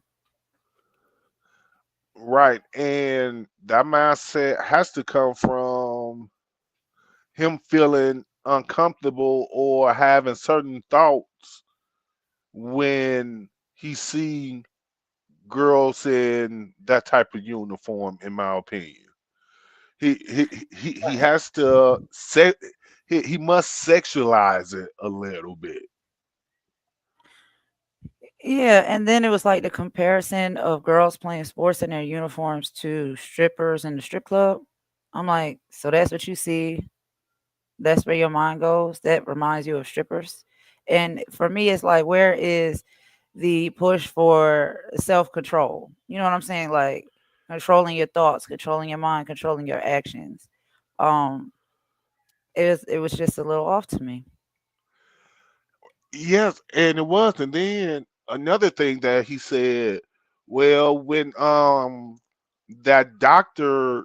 right, and that mindset has to come from him feeling uncomfortable or having certain thoughts when he see girls in that type of uniform. In my opinion, he has to he must sexualize it a little bit. Yeah, and then it was like the comparison of girls playing sports in their uniforms to strippers in the strip club. I'm like, so that's what you see. That's where your mind goes. That reminds you of strippers. And for me, it's like, where is the push for self control? You know what I'm saying? Like controlling your thoughts, controlling your mind, controlling your actions. Um, it was just a little off to me. Yes, and it was. And then another thing that he said, well, when that doctor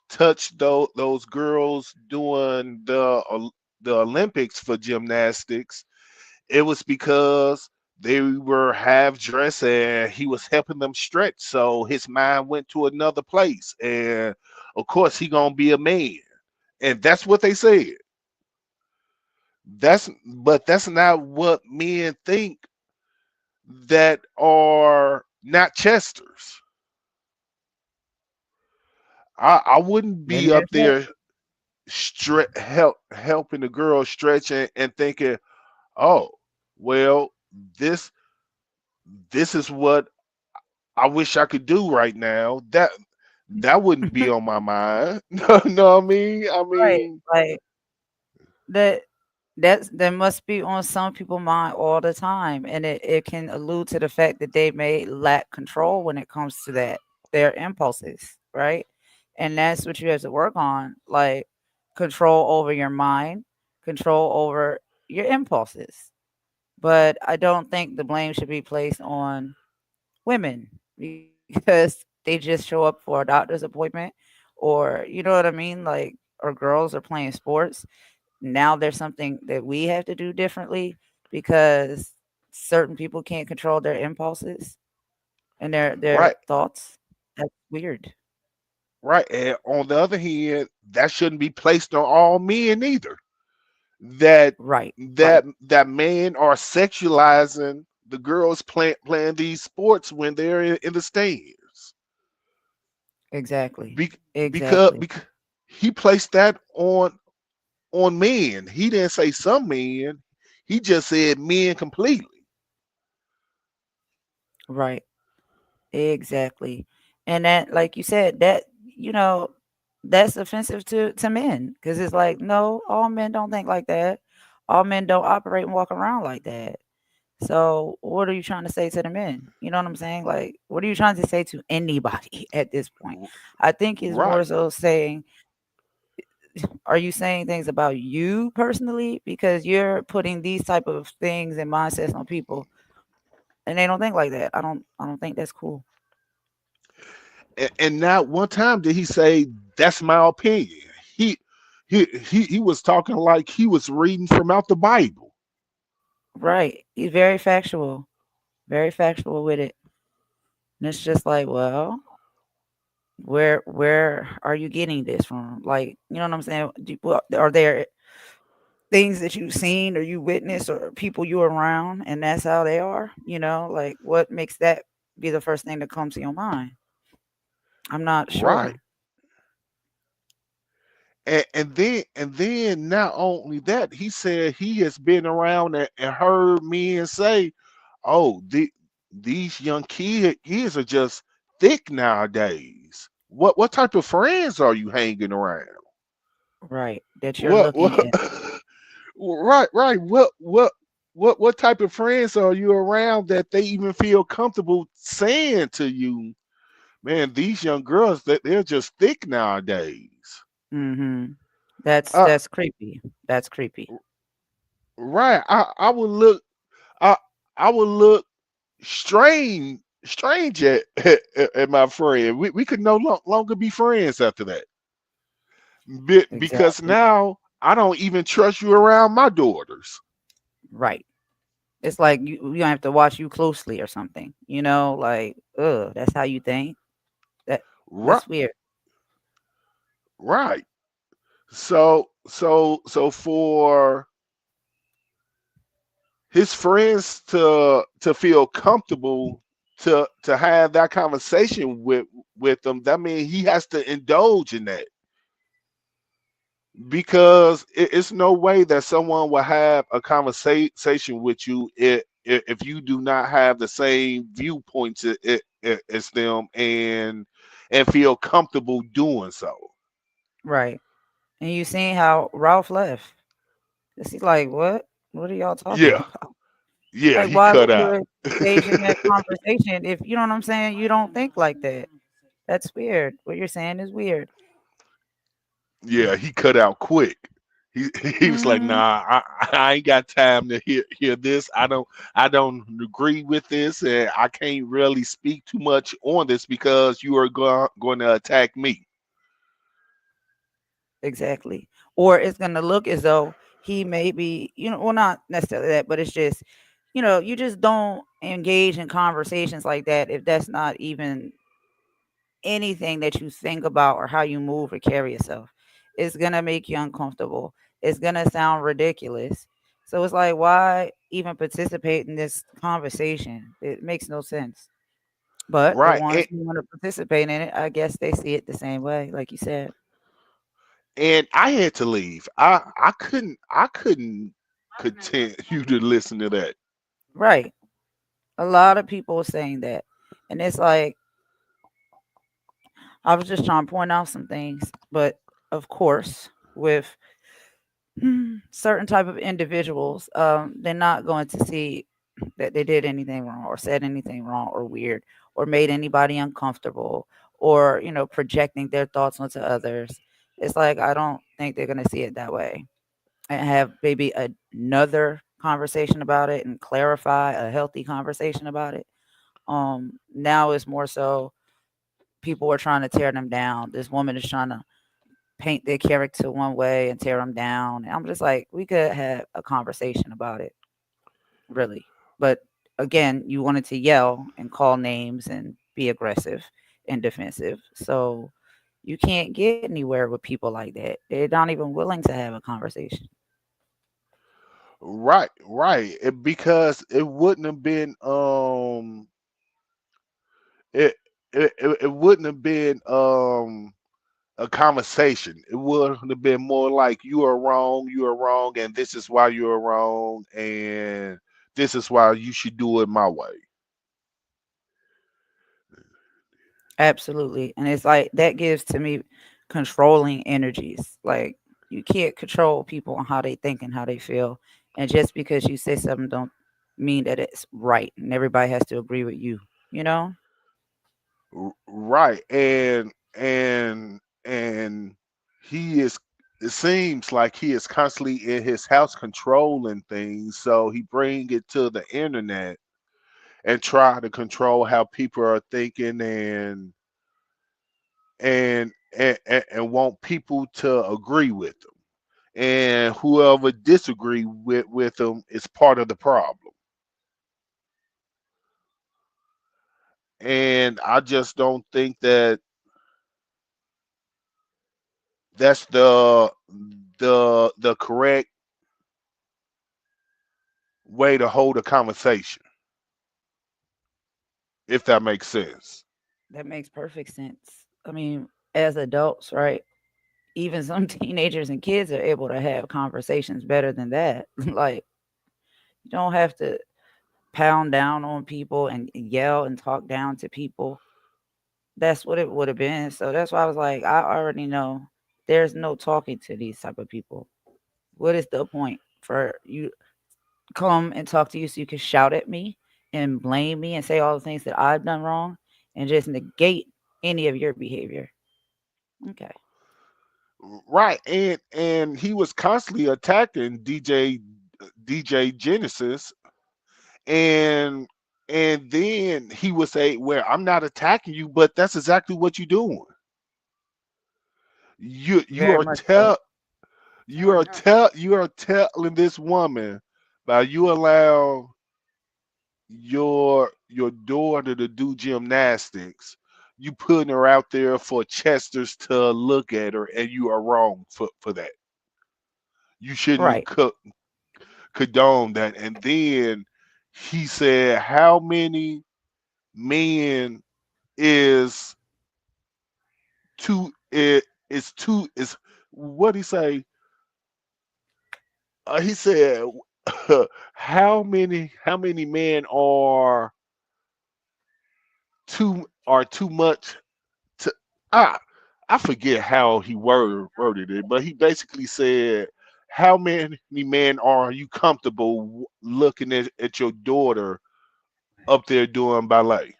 touched those girls doing the Olympics for gymnastics, it was because they were half dressed and he was helping them stretch. So his mind went to another place, and of course he gonna be a man, and that's what they said. That's not what men think that are not chesters. I wouldn't Then be there's up that. there helping the girl stretch and thinking, oh, well, this this is what I wish I could do right now. That wouldn't be on my mind. No, what I mean? I Right. mean, Like that that must be on some people's mind all the time. And it can allude to the fact that they may lack control when it comes to that, their impulses, right? And that's what you have to work on, like control over your mind, control over your impulses. But I don't think the blame should be placed on women because they just show up for a doctor's appointment or you know what I mean, like, or girls are playing sports. Now there's something that we have to do differently because certain people can't control their impulses and their Right, thoughts. That's weird. right. And on the other hand, that shouldn't be placed on all men either. That Right, right. that men are sexualizing the girls playing these sports when they're in the stands. Exactly. Be, Exactly. because he placed that on men. He didn't say some men. He just said men completely. Right. Exactly. And that, like you said, that, you know, that's offensive to men because it's like, no, all men don't think like that. All men don't operate and walk around like that. So, what are you trying to say to the men? You know what I'm saying? Like, what are you trying to say to anybody at this point? I think it's more Right. so saying, are you saying things about you personally because you're putting these type of things and mindsets on people and they don't think like that. I don't think that's cool. And not one time did he say that's my opinion. He he was talking like he was reading from out the Bible. Right. He's very factual with it. And it's just like, well, where are you getting this from? Like, you know what I'm saying? Well, are there things that you've seen or you witnessed or people you around and that's how they are? You know, like what makes that be the first thing that comes to your mind? I'm not Right. sure. And then not only that, he said he has been around and heard men say, "Oh, these young kids are just thick nowadays. What type of friends are you hanging around? Right. That you're What looking what at. right. What type of friends are you around that they even feel comfortable saying to you, man, these young girls that they're just thick nowadays." Mhm. That's Uh that's creepy. That's creepy. right. I would look I I would look strange at my friend. We could no longer be friends after that. Because Exactly. now I don't even trust you around my daughters. Right. It's like you have to watch you closely or something. You know, like, ugh, that's how you think. That Right, that's weird. right. So for his friends to feel comfortable to have that conversation with them, that means he has to indulge in that, because it's no way that someone will have a conversation with you if you do not have the same viewpoints as them and feel comfortable doing so. Right. And you seen how Ralph left. 'Cause he's like, what? What are y'all talking Yeah, about? yeah, Like, he why cut would out. you engage in that conversation if you know what I'm saying? You don't think like that. That's weird. What you're saying is weird. Yeah, he cut out quick. He he was like, Mhm. "Nah, I ain't got time to hear this. I don't agree with this, and I can't really speak too much on this because you are going to attack me." Exactly. Or it's gonna look as though he may be, well, not necessarily that, but it's just, you just don't engage in conversations like that if that's not even anything that you think about or how you move or carry yourself. It's gonna make you uncomfortable. It's gonna sound ridiculous. So it's like, why even participate in this conversation? It makes no sense. But the Right, ones who want to participate in it, I guess they see it the same way, like you said. and I had to leave. I couldn't continue to listen to that. Right. A lot of people are saying that. And it's like, I was just trying to point out some things. But of course, with certain type of individuals, they're not going to see that they did anything wrong or said anything wrong or weird or made anybody uncomfortable or, projecting their thoughts onto others. It's like, I don't think they're going to see it that way and have maybe another conversation about it and clarify a healthy conversation about it. Now it's more so people were trying to tear them down. This woman is trying to paint their character one way and tear them down. And I'm just like, we could have a conversation about it, really. But again, you wanted to yell and call names and be aggressive and defensive. So you can't get anywhere with people like that. They're not even willing to have a conversation. Right, right. Because it wouldn't have been it it wouldn't have been a conversation. It would have been more like you are wrong, and this is why you are wrong, and this is why you should do it my way. Absolutely. And it's like that gives to me controlling energies. Like you can't control people on how they think and how they feel. And just because you say something don't mean that it's right and everybody has to agree with you, you know? Right, and he is. It seems like he is constantly in his house controlling things, so he bring it to the internet and try to control how people are thinking and want people to agree with them. And whoever disagree with them is part of the problem. And I just don't think that that's the correct way to hold a conversation, if that makes sense. That makes perfect sense. I mean, as adults, right? Even some teenagers and kids are able to have conversations better than that. Like, you don't have to pound down on people and yell and talk down to people. That's what it would have been. So that's why I was like, I already know there's no talking to these type of people. What is the point for you come and talk to you so you can shout at me and blame me and say all the things that I've done wrong and just negate any of your behavior? Okay. Right, and he was constantly attacking DJ Genesis, and and then he would say, "Well, I'm not attacking you, but that's exactly what you're doing. You Very are much so. you are telling this woman that you allow your daughter to do gymnastics. You putting her out there for Chesters to look at her, and you are wrong for that. You shouldn't Right. condone that." And then he said, "How many men is too? It is too is what he say? He said, how many men are too much to ah I forget how he worded it, but he basically said, how many men are you comfortable looking at your daughter up there doing ballet?"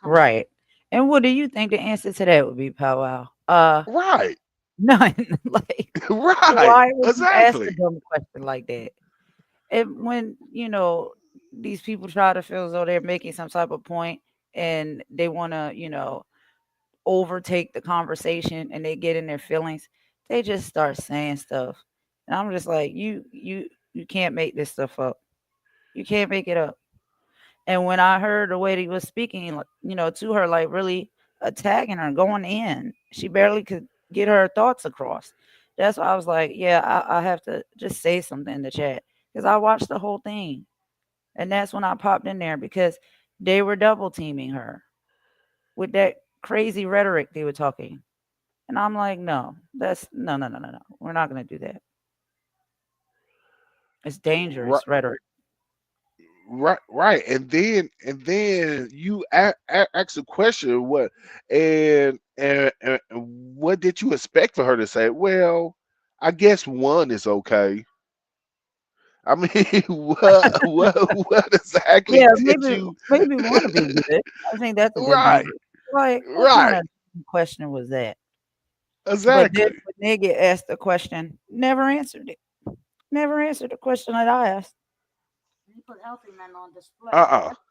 Right. And what do you think the answer to that would be, Powwow? Right, None. Like, right, why would you ask a exactly. dumb question like that? And when, these people try to feel as though they're making some type of point and they want to, overtake the conversation and they get in their feelings, they just start saying stuff. And I'm just like, you can't make this stuff up. You can't make it up. And when I heard the way that he was speaking, like, to her, like really attacking her, going in, she barely could get her thoughts across. That's why I was like, yeah, I have to just say something in the chat because I watched the whole thing. And that's when I popped in there because they were double teaming her with that crazy rhetoric they were talking. And I'm like, no, that's no, no, no, no, no. We're not going to do that. It's Right, dangerous rhetoric. right. And then you ask a question, what and what did you expect for her to say? Well, I guess one is okay. I mean, what exactly Yeah, did maybe you? maybe want to be good. I think that's a good Right, number. Like, what kind right, of question was that? But then exactly. when they get asked the question, never answered it. Never answered the question that I asked.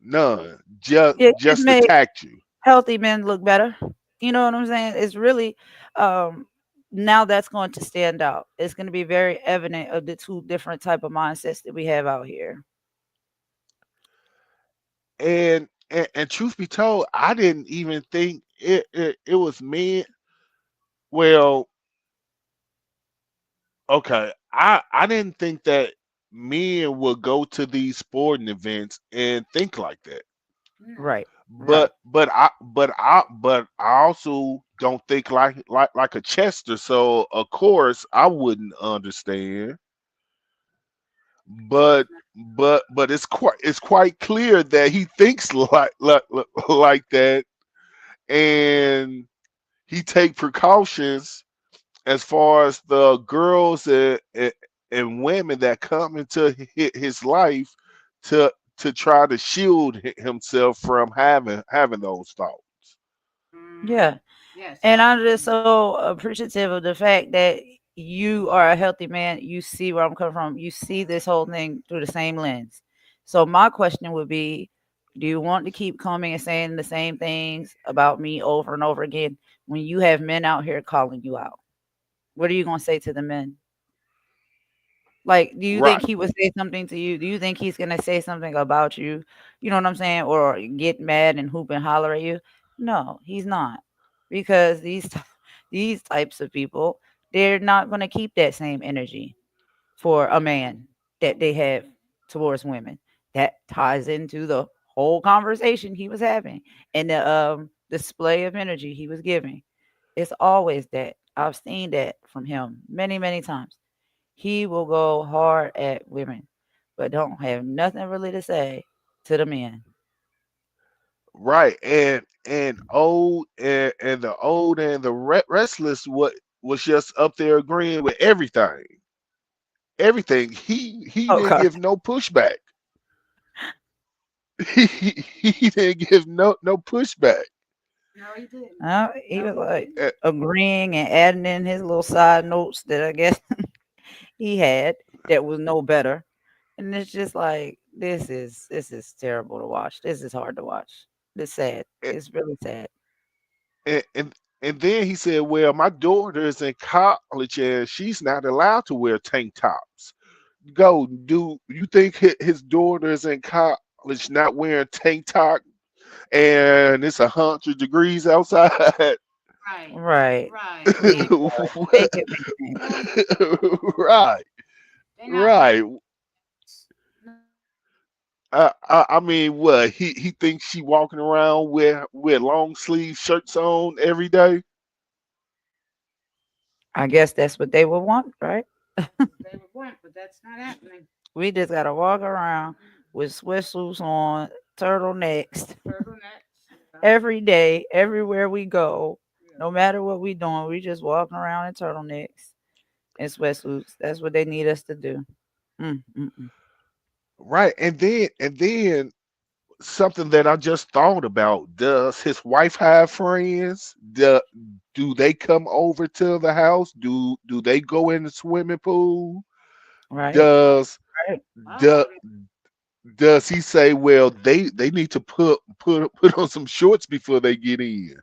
None. It just Just made attacked you. healthy men look better. You know what I'm saying? It's really um now that's going to stand out. It's going to be very evident of the two different type of mindsets that we have out here. And truth be told, I didn't even think it was men. Well, okay, I didn't think that men would go to these sporting events and think like that. Right. Right. But I also don't think like a Chester. So of course I wouldn't understand. But but it's quite clear that he thinks like that, and he take precautions as far as the girls and women that come into his life to to try to shield himself from having those thoughts. Yeah. And I'm just so appreciative of the fact that you are a healthy man. You see where I'm coming from. You see this whole thing through the same lens. So my question would be, do you want to keep coming and saying the same things about me over and over again when you have men out here calling you out? What are you going to say to the men? Like, do you think Right, he would say something to you? Do you think he's gonna say something about you? You know what I'm saying? Or get mad and hoop and holler at you? No, he's not. Because these types of people, they're not gonna keep that same energy for a man that they have towards women. That ties into the whole conversation he was having and the display of energy he was giving. It's always that. I've seen that from him many, many times. He will go hard at women, but don't have nothing really to say to the men. right, and the old and the restless what was just up there agreeing with everything. Everything. He Oh didn't God. give no pushback. He didn't give no pushback. He was like Eh, agreeing and adding in his little side notes that I guess he had that was no better. And it's just like this is terrible to watch. This is hard to watch. It's sad. eh, It's really sad. and then he said, "Well, my daughter is in college and she's not allowed to wear tank tops." Go, do you think his daughter is in college not wearing tank top and it's 100 degrees outside? Right. Please, God. Make it make sense. Right, right. I mean, what he thinks she walking around with long sleeve shirts on every day. I guess that's what they would want, right? We just gotta walk around with sweatsuits on, turtlenecks every day, everywhere we go. No matter what we doing, we just walking around in turtlenecks and sweatsuits. That's what they need us to do. Mm, mm, mm. Right, and then something that I just thought about. Does his wife have friends? Do they come over to the house? Do they go in the swimming pool? Right, Does right. do, does he say, well, they need to put on some shorts before they get in?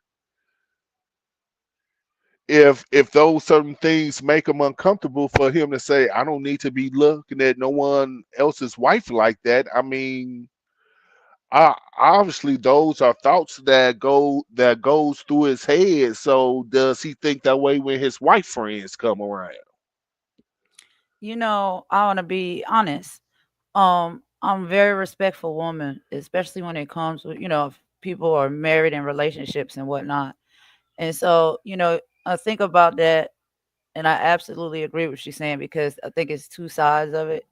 If those certain things make him uncomfortable for him to say, I don't need to be looking at no one else's wife like that. I mean, obviously those are thoughts that goes through his head. So does he think that way when his wife friends come around? I want to be honest. I'm a very respectful woman, especially when it comes to, if people are married in relationships and whatnot. And so, I think about that and I absolutely agree with what she's saying because I think it's two sides of it.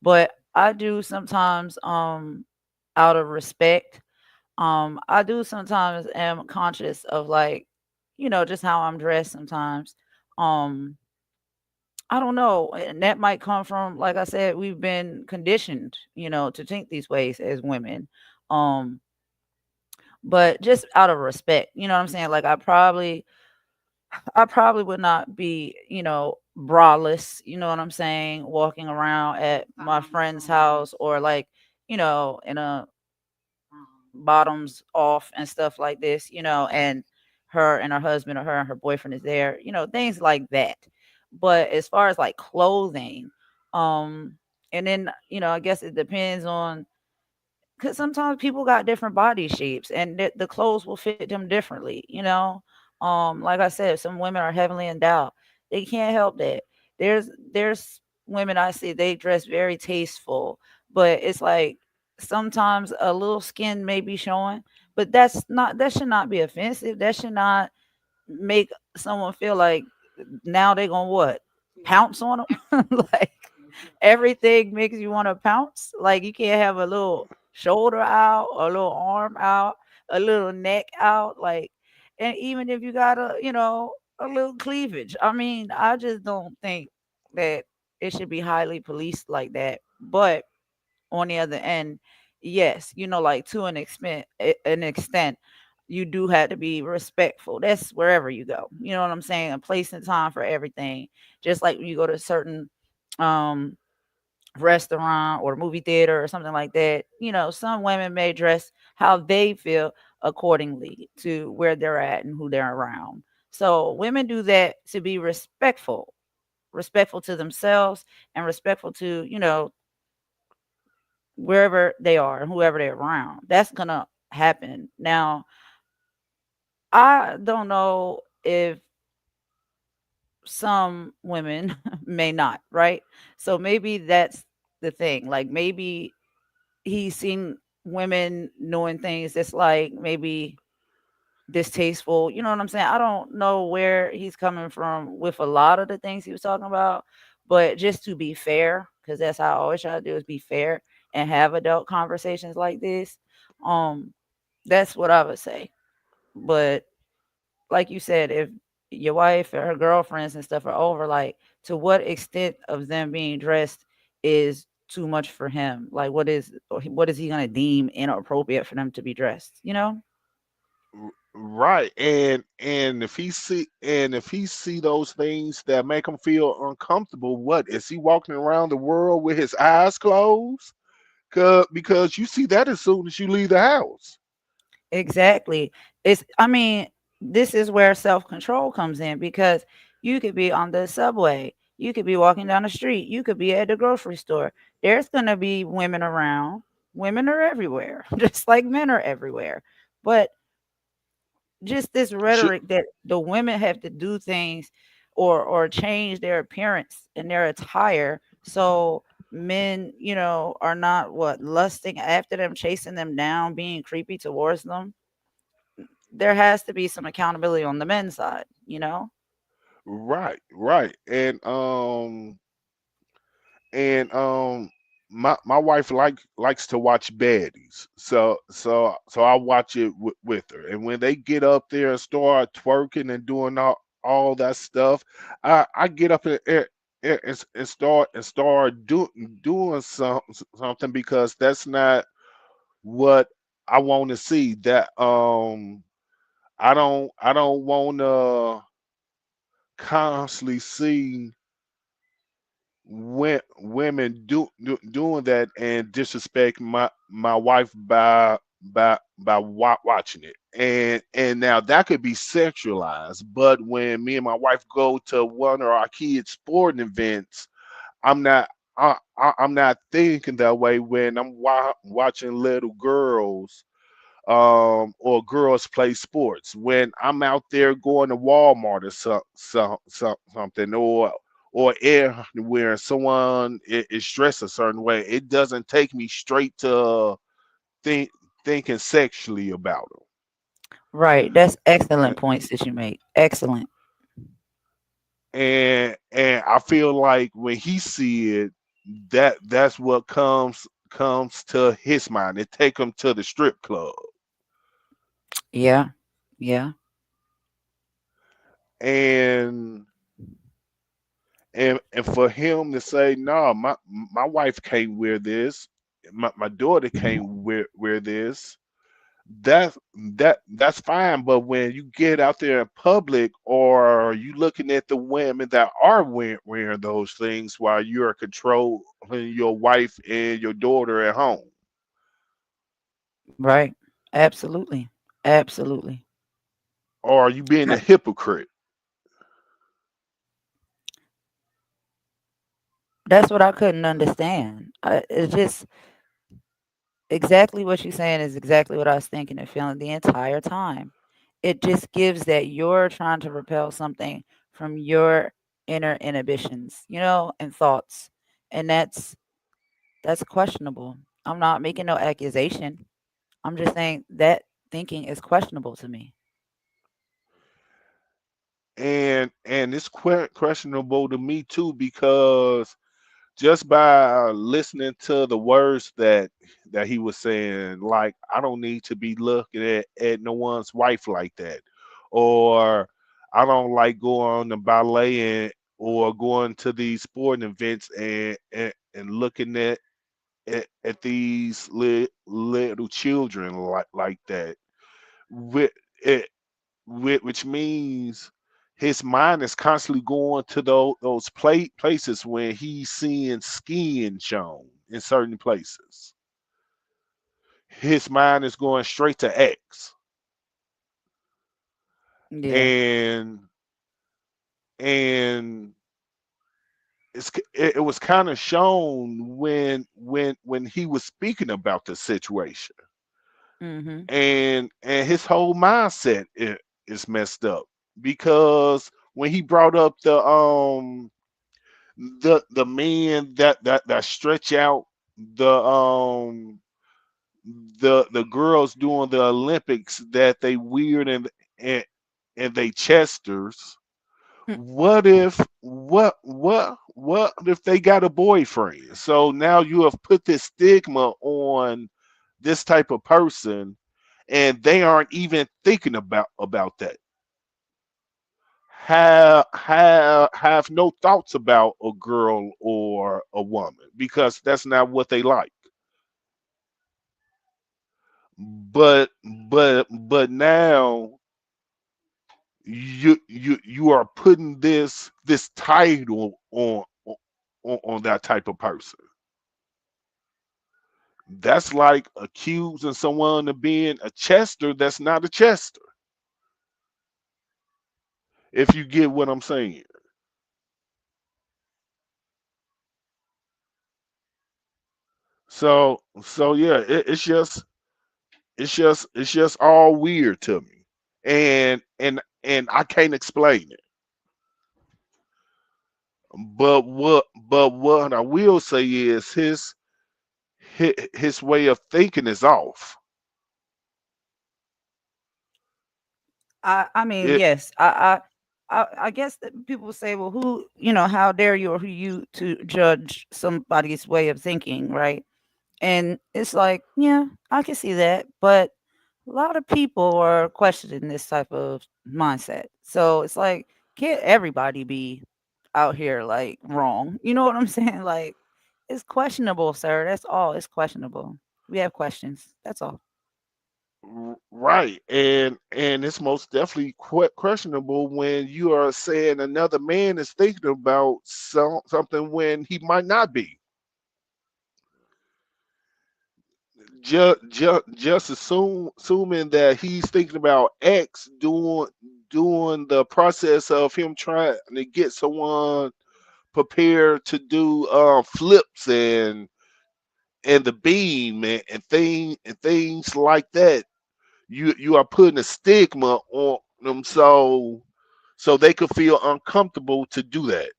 But I do sometimes out of respect, I do sometimes am conscious of like, just how I'm dressed sometimes. Um I don't know. And that might come from, like I said, we've been conditioned, to think these ways as women. Um, but just out of respect, you know what I'm saying? Like I probably would not be, braless, you know what I'm saying, walking around at my friend's house or like, in a bottoms off and stuff like this, and her and her husband or her and her boyfriend is there, things like that. But as far as like clothing, um, and then, I guess it depends on, because sometimes people got different body shapes and the clothes will fit them differently. Like I said, some women are heavily endowed. They can't help that. There's women I see, they dress very tasteful, but it's like sometimes a little skin may be showing, but that should not be offensive. That should not make someone feel like now they gonna what, pounce on them. Like everything makes you want to pounce. Like you can't have a little shoulder out, a little arm out, a little neck out. Like, and even if you got a little cleavage, I mean, I just don't think that it should be highly policed like that. But on the other end, yes, like to an extent, you do have to be respectful. That's wherever you go. You know what I'm saying? A place and time for everything. Just like when you go to certain um restaurant or movie theater or something like that, some women may dress how they feel accordingly to where they're at and who they're around. So women do that to be respectful to themselves and respectful to, wherever they are and whoever they're around. That's gonna happen. Now, I don't know if some women may not, right? So maybe that's the thing. Like maybe he's seen women doing things that's like maybe distasteful. You know what I'm saying? I don't know where he's coming from with a lot of the things he was talking about, but just to be fair, because that's how I always try to do is be fair and have adult conversations like this. Um, that's what I would say. But like you said, if your wife or her girlfriends and stuff are over, like to what extent of them being dressed is too much for him? Like what is he gonna deem inappropriate for them to be dressed? Right. And if he see those things that make him feel uncomfortable, what is he walking around the world with his eyes closed? Because you see that as soon as you leave the house. Exactly. I mean, this is where self-control comes in because you could be on the subway, you could be walking down the street, you could be at the grocery store. There's going to be women around. Women are everywhere, just like men are everywhere. But just this Should, rhetoric that the women have to do things or change their appearance and their attire so men, are not what lusting after them, chasing them down, being creepy towards them. There has to be some accountability on the men's side. right, right. And my wife likes to watch baddies, so I watch it with her. And when they get up there and start twerking and doing all that stuff, I get up and start doing something, because that's not what I want to see. That I don't want to constantly see women doing that and disrespect my wife by watching it. And now that could be sexualized, but when me and my wife go to one of our kids sporting events, I'm not I'm not thinking that way when I'm watching little girls or girls play sports. When I'm out there going to Walmart or something, or anywhere someone is dressed a certain way, it doesn't take me straight to think thinking sexually about Right. That's them. excellent points that you make. Excellent. And I feel like when he see it, that's what comes to his mind. It take him to the strip club. Yeah. Yeah. and and for him to say, no, my wife can't wear this, my daughter can't wear this, that that's fine. But when you get out there in public, or you looking at the women that are wearing those things while you're controlling your wife and your daughter at home. Right. Absolutely. Absolutely. or are you being a hypocrite? That's what I couldn't understand. It's just exactly what you're saying is exactly what I was thinking and feeling the entire time. It just gives that you're trying to repel something from your inner inhibitions, and thoughts. And that's questionable. I'm not making no accusation. I'm just saying that thinking is questionable to me. And it's questionable to me too, because just by listening to the words that he was saying, like, I don't need to be looking at no one's wife like that, or I don't like going to ballet or going to these sporting events and looking at these little children like that. With it, which means his mind is constantly going to those places when he's seeing skin shown in certain places. His mind is going straight to X, Yeah. and and it was kind of shown when he was speaking about the situation, Mhm. and his whole mindset is messed up, because when he brought up the men that stretch out the the girls doing the Olympics, that they weird and and they chesters. Mm. What if they got a boyfriend? So now you have put this stigma on this type of person, and they aren't even thinking about that. Have no thoughts about a girl or a woman, because that's not what they like. But now you are putting this title on that type of person. That's like accusing someone of being a Chester that's not a Chester. If you get what I'm saying. So yeah, it's just all weird to me, and I can't explain it. But what I will say is his way of thinking is off. I mean, It yes. I guess that people say, well, how dare you or who you to judge somebody's way of thinking, right? And it's like, yeah, I can see that, but a lot of people are questioning this type of mindset. So it's like, can't everybody be out here like wrong? You know what I'm saying? Like, it's questionable, sir. That's all. It's questionable. We have questions. That's all. right, and it's most definitely questionable when you are saying another man is thinking about something when he might not be. Just assuming that he's thinking about X doing the process of him trying to get someone prepared to do flips and the beam and things like that. You are putting a stigma on them, so they could feel uncomfortable to do that.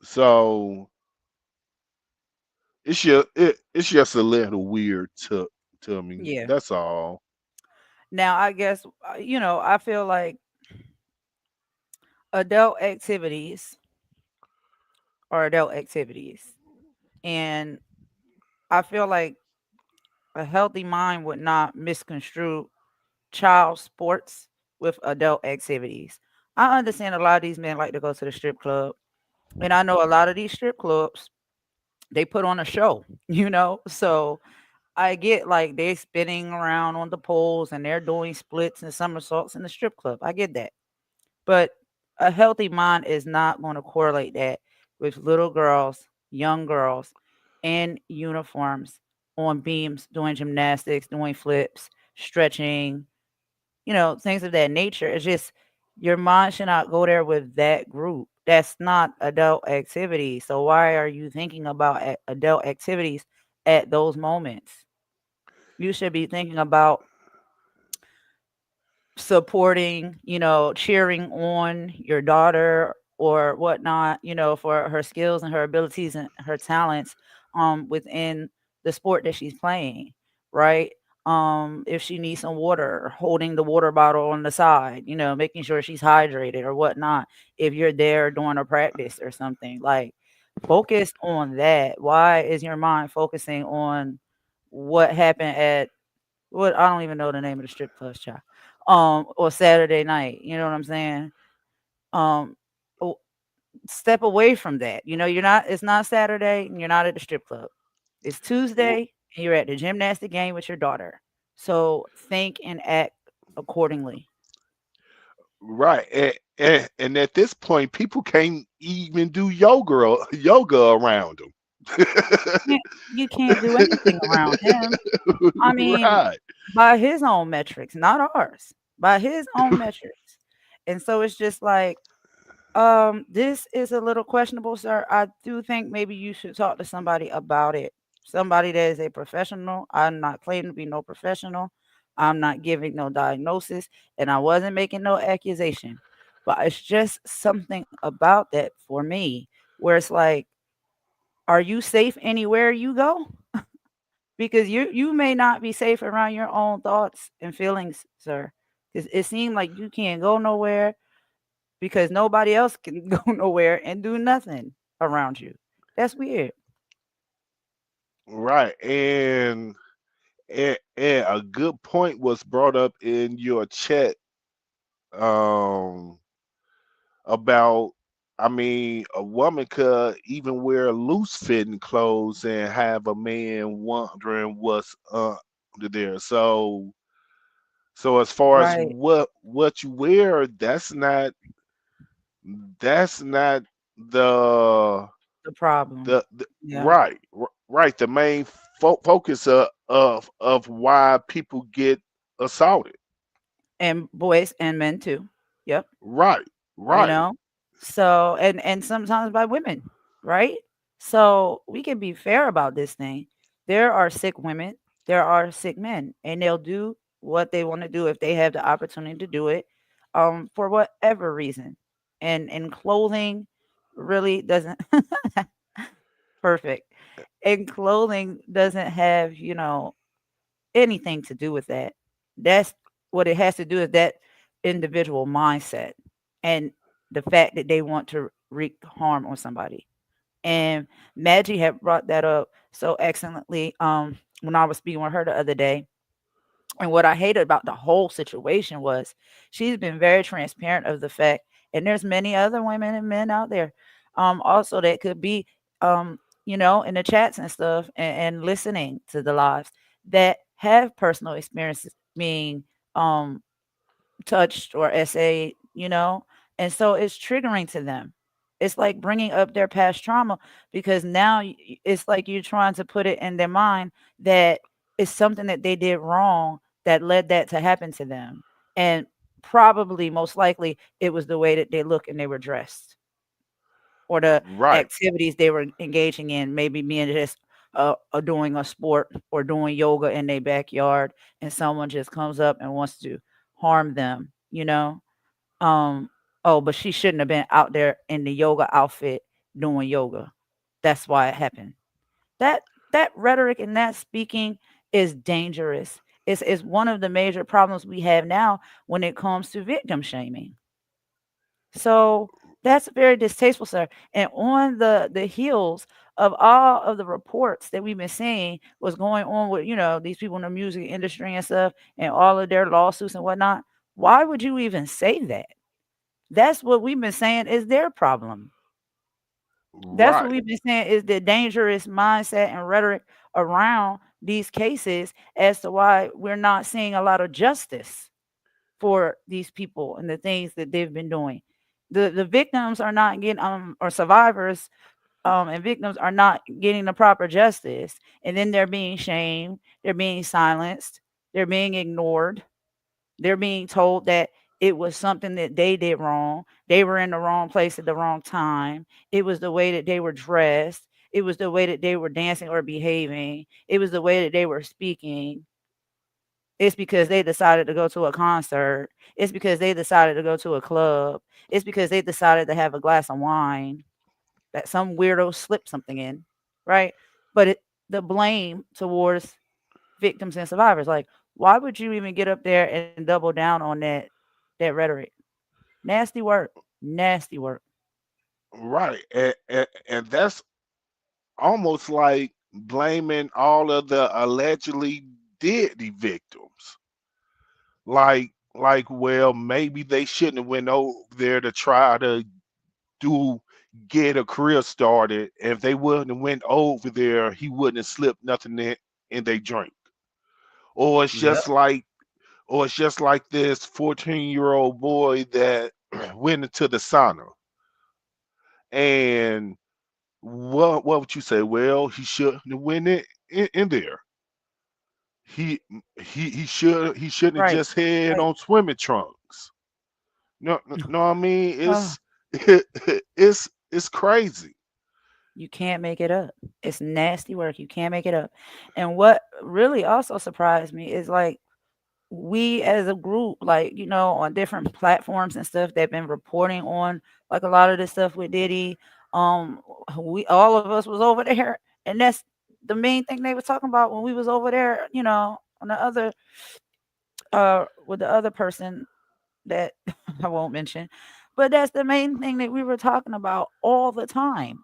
So it's just a little weird to me. Yeah. That's all. Now, I guess, I feel like adult activities are adult activities. And I feel like a healthy mind would not misconstrue child sports with adult activities. I understand a lot of these men like to go to the strip club. And I know a lot of these strip clubs, they put on a show, So I get like they're spinning around on the poles and they're doing splits and somersaults in the strip club. I get that. But a healthy mind is not going to correlate that with little girls, young girls in uniforms on beams, doing gymnastics, doing flips, stretching, things of that nature. It's just your mind should not go there with that group. That's not adult activity. So why are you thinking about adult activities at those moments? You should be thinking about supporting, cheering on your daughter or whatnot, for her skills and her abilities and her talents within the sport that she's playing, right? If she needs some water, holding the water bottle on the side, making sure she's hydrated or whatnot. If you're there during a practice or something, like focus on that. Why is your mind focusing on what happened at what I don't even know the name of the strip club, child. Or Saturday night. You know what I'm saying? Um, o- Step away from that. You're not. It's not Saturday, and you're not at the strip club. It's R- Tuesday, and you're at the gymnastic game with your daughter. So think and act accordingly. right. And at this point, people can't even do yoga around them. Can't, you can't do anything around him. I mean, Right. by his own metrics, not ours. By his own metrics. And so it's just like, this is a little questionable, sir. I do think maybe you should talk to somebody about it. Somebody that is a professional. I'm not claiming to be no professional. I'm not giving no diagnosis, and I wasn't making no accusation. But it's just something about that for me where it's like, are you safe anywhere you go? Because you may not be safe around your own thoughts and feelings, sir. Because it seemed like you can't go nowhere because nobody else can go nowhere and do nothing around you. That's weird. Right. And a good point was brought up in your chat um about, I mean, a woman could even wear loose fitting clothes and have a man wondering what's under there. So as far as Right. what you wear, that's not the The problem. the Yeah. right, the main focus of why people get assaulted. And boys and men too. Yep. Right, You right, know? So and sometimes by women, right? So we can be fair about this thing. There are sick women, there are sick men, and they'll do what they want to do if they have the opportunity to do it, for whatever reason. And clothing really doesn't perfect. And clothing doesn't have, anything to do with that. That's what it has to do is that individual mindset and the fact that they want to wreak harm on somebody. And Maggie had brought that up so excellently when I was speaking with her the other day. And what I hated about the whole situation was she's been very transparent of the fact, and there's many other women and men out there, also that could be, in the chats and stuff and listening to the lives that have personal experiences being um touched or essayed, and so it's triggering to them. It's like bringing up their past trauma because now it's like you're trying to put it in their mind that it's something that they did wrong that led that to happen to them. And probably most likely it was the way that they look and they were dressed or the right, activities they were engaging in, maybe being just doing a sport or doing yoga in their backyard, and someone just comes up and wants to harm them. Um, oh, but she shouldn't have been out there in the yoga outfit doing yoga. That's why it happened. That that rhetoric and that speaking is dangerous. It's one of the major problems we have now when it comes to victim shaming. So that's very distasteful, sir. And on the heels of all of the reports that we've been seeing what's going on with, these people in the music industry and stuff and all of their lawsuits and whatnot, why would you even say that? That's what we've been saying is their problem. That's what right, we've been saying is the dangerous mindset and rhetoric around these cases as to why we're not seeing a lot of justice for these people and the things that they've been doing. The victims are not getting or survivors and victims are not getting the proper justice, and then they're being shamed, they're being silenced, they're being ignored, they're being told that it was something that they did wrong, they were in the wrong place at the wrong time, it was the way that they were dressed, it was the way that they were dancing or behaving, it was the way that they were speaking. It's because they decided to go to a concert. It's because they decided to go to a club. It's because they decided to have a glass of wine that some weirdo slipped something in, right? But the blame towards victims and survivors, like, why would you even get up there and double down on that rhetoric? Nasty work, nasty work. Right. And that's almost like blaming all of the allegedly dead victims. Like, well, maybe they shouldn't have went over there to try to do get a career started. If they wouldn't have went over there, he wouldn't have slipped nothing in they drink. Or it's Yep. just like or it's just like this 14-year-old boy that went into the sauna. And what would you say? Well, he shouldn't have went in there. He shouldn't have Right. just had Right. on swimming trunks. No, I mean Oh, it's crazy. you can't make it up. It's nasty work. You can't make it up. And what really also surprised me is like we as a group, like, on different platforms and stuff that been reporting on like a lot of this stuff with Diddy, um, we all of us was over there, and that's the main thing they were talking about when we was over there, on the other with the other person that I won't mention. But that's the main thing that we were talking about all the time.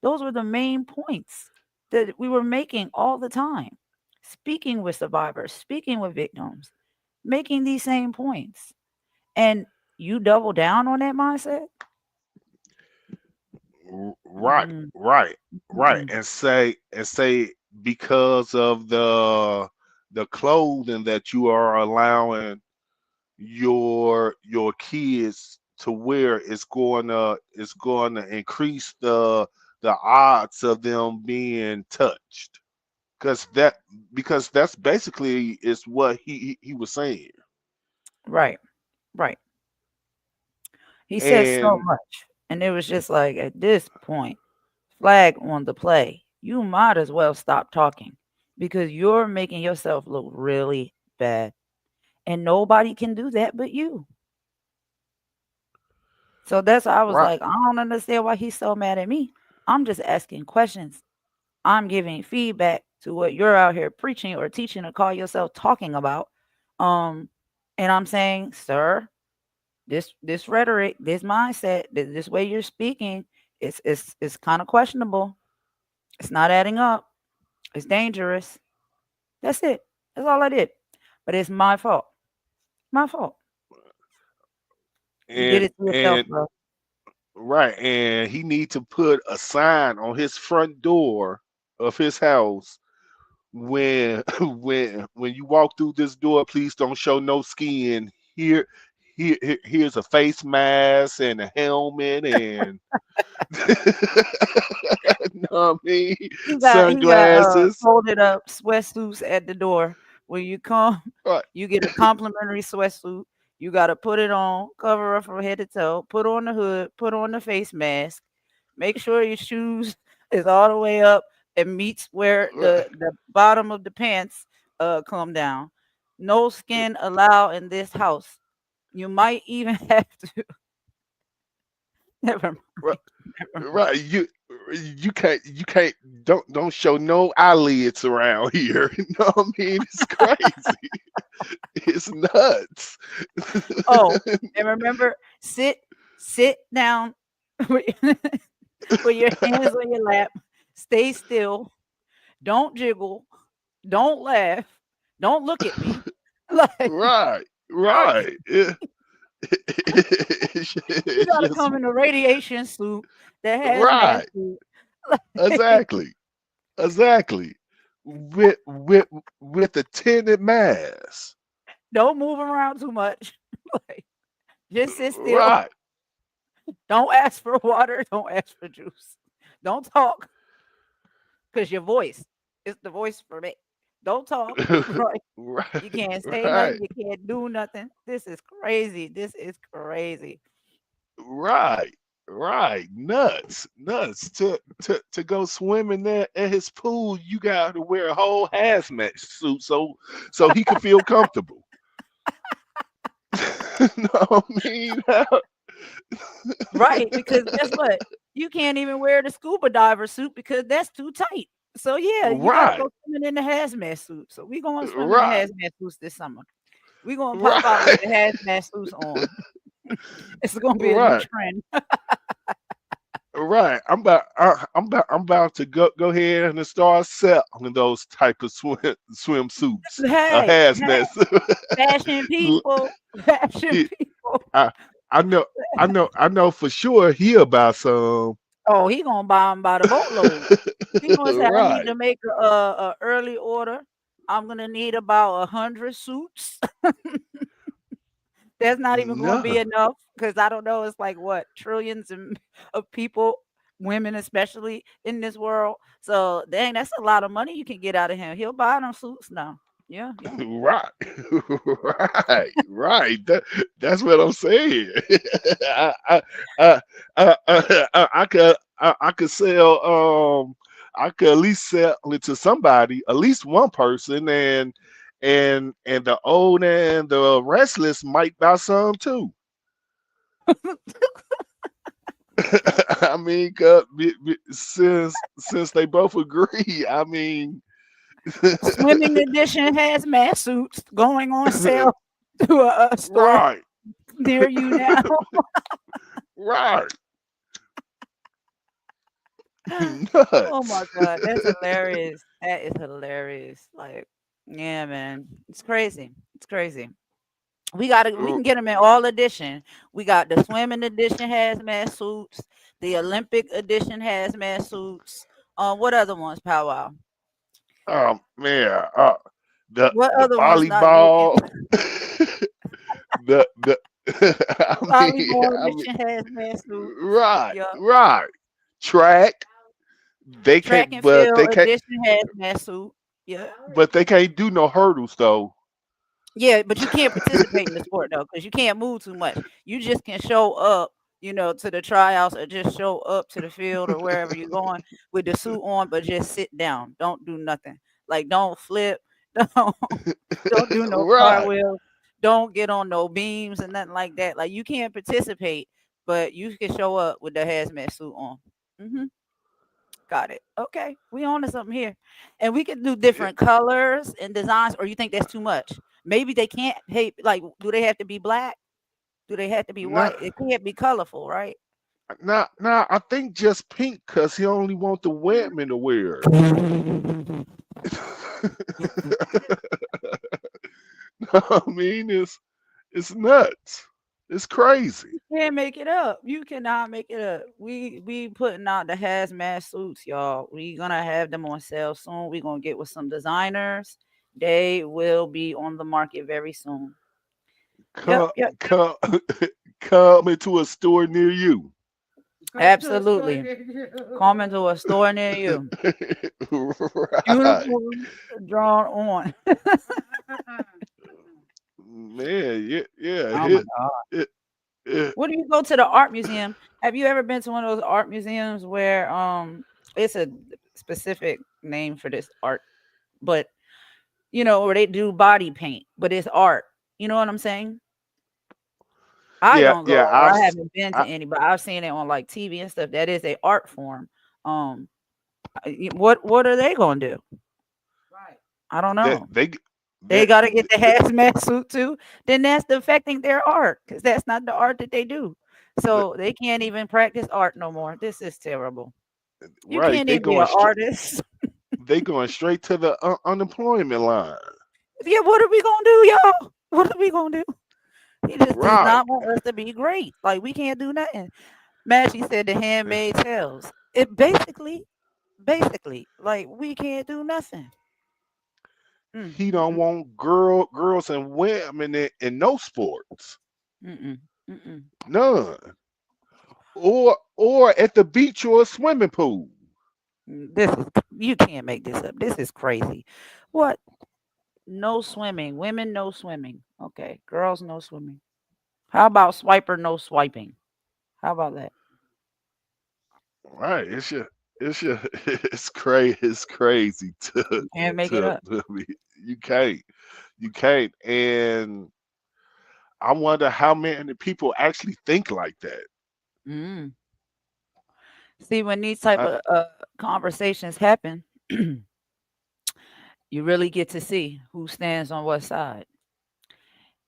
Those were the main points that we were making all the time. Speaking with survivors, speaking with victims, making these same points. And you double down on that mindset? Right, Mm-mm, right, right. mm-mm. And say because of the clothing that you are allowing your kids to wear is going to increase the odds of them being touched. Because that's basically is what he was saying. Right, right. He said so And much. And it was just like, at this point, flag on the play. You might as well stop talking because you're making yourself look really bad. And nobody can do that but you. So that's why I was right, like, I don't understand why he's so mad at me. I'm just asking questions. I'm giving feedback to what you're out here preaching or teaching or call yourself talking about. Um, and I'm saying, sir, this rhetoric, this mindset, this way you're speaking, it's kind of questionable. It's not adding up. It's dangerous. That's it. That's all I did. But it's my fault. My fault. You did and it to yourself, and bro. right, and he need to put a sign on his front door of his house when when you walk through this door, please don't show no skin. Here's a face mask and a helmet and know what I mean, He got sunglasses. folded up sweatsuits at the door. When you come, Right, you get a complimentary sweatsuit. You gotta put it on, cover up from head to toe, put on the hood, put on the face mask, make sure your shoes is all the way up and meets where right, the bottom of the pants come down. No skin allowed in this house. You might even have to never right, mind. Never mind. right. You can't don't show no eyelids around here. You know what I mean? It's crazy. It's nuts. Oh, and remember, sit down with, with your hands on your lap. Stay still. Don't jiggle. Don't laugh. Don't look at me. Like, Right, all right, right. you It's gotta just come in a radiation suit, the hazmat right. suit. Like, Exactly. Exactly. With the tinted mask. don't move around too much. Like, just sit still. Right. Don't ask for water. Don't ask for juice. Don't talk because your voice is the voice for me. Don't talk, right? You Right, can't say right, nothing. You can't do nothing. This is crazy. This is crazy. right, right. Nuts, nuts. To go swimming there at his pool, you got to wear a whole hazmat suit so he could feel comfortable. No, I mean, Right, because guess what? You can't even wear the scuba diver suit because that's too tight. So yeah, you gotta right, go swimming in the hazmat suit. So we going to swim in the right, hazmat suits this summer. We gonna pop out with right, the hazmat suits on. It's gonna be a new right. trend. Right, I'm about to go ahead and start selling those type of swimsuits, a Hey, hey, hazmat fashion suit. people, fashion He, people. I, I know for sure he about some. Oh, he gonna buy them by the boatload. He gonna say, "I need Right, to make a early order. I'm gonna need about 100 suits." That's not even gonna no, be enough because I don't know. It's like what trillions of people, women especially in this world. So dang, that's a lot of money you can get out of him. He'll buy them suits now. Yeah, yeah. right, right. That's what I'm saying. I, I, I could sell. I could at least sell it to somebody, at least one person, and the old and the restless might buy some too. I mean, 'cause since they both agree, I mean, Swimming edition hazmat suits going on sale to a store right, near you now. right, Oh nuts. my god, that's hilarious. That is hilarious. Like, yeah, man, it's crazy. It's crazy. We can get them in all edition. We got the swimming edition hazmat suits, the Olympic edition hazmat suits. What other ones, Powwow? Man, What the other ones not making volleyball, the volleyball I mean, edition hazmat suits? right, Yeah. right. Track, they Track can't, and field they can't, edition hazmat suit. Yeah. but they can't do no hurdles though. Yeah, but you can't participate in the sport though, because you can't move too much. You just can show up, to the tryouts or just show up to the field or wherever you're going with the suit on, but just sit down. Don't do nothing. Like don't flip, don't don't do no Right. cartwheels, don't get on no beams and nothing like that. Like you can't participate, but you can show up with the hazmat suit on. Hmm. Got it. Okay, we on to something here, and we can do Yeah, different colors and designs. Or you think that's too much? Maybe they can't. Hey, like, do they have to be black? Do they have to be nah, white? It can't be colorful, right? nah. I think just pink, cause he only want the women to wear it. I mean, it's nuts. It's crazy. Can't make it up. You cannot make it up. We putting out the hazmat suits, y'all. We gonna have them on sale soon. We gonna get with some designers. They will be on the market very soon. Yep, Come, yep, yep. come, come into a store near you. Absolutely. Come into a store near you. Right, Uniforms drawn on. man. Yeah, yeah. Oh my god. It, it, What do you go to the art museum? Have you ever been to one of those art museums where it's a specific name for this art, but where they do body paint, but it's art. You know what I'm saying? I yeah, don't go yeah. or I haven't been to I, any, but I've seen it on like TV and stuff. That is a art form. Um what are they gonna do? I don't that know. they They that gotta get the hazmat suit too. Then that's affecting their art because that's not the art that they do. that- So they can't even practice art no more. This is terrible. You right. can't even be an artist. They going straight to the unemployment line. Yeah, what are we gonna do, y'all? What are we gonna do? He just does Right. not want us to be great. Like we can't do nothing. Maggie said the handmaid tales. It basically, like we can't do nothing. Mm, He don't mm, want girls and women in no sports, mm, mm, mm, mm. none, or at the beach or a swimming pool. This is you can't make this up. This is crazy. What? No swimming. Women no swimming. Okay. Girls no swimming. How about swiper no swiping? How about that? Right. It's crazy You can't make it to up. you can't. You can't. And I wonder how many people actually think like that. Mm. See, when these type I, of conversations happen, you really get to see who stands on what side.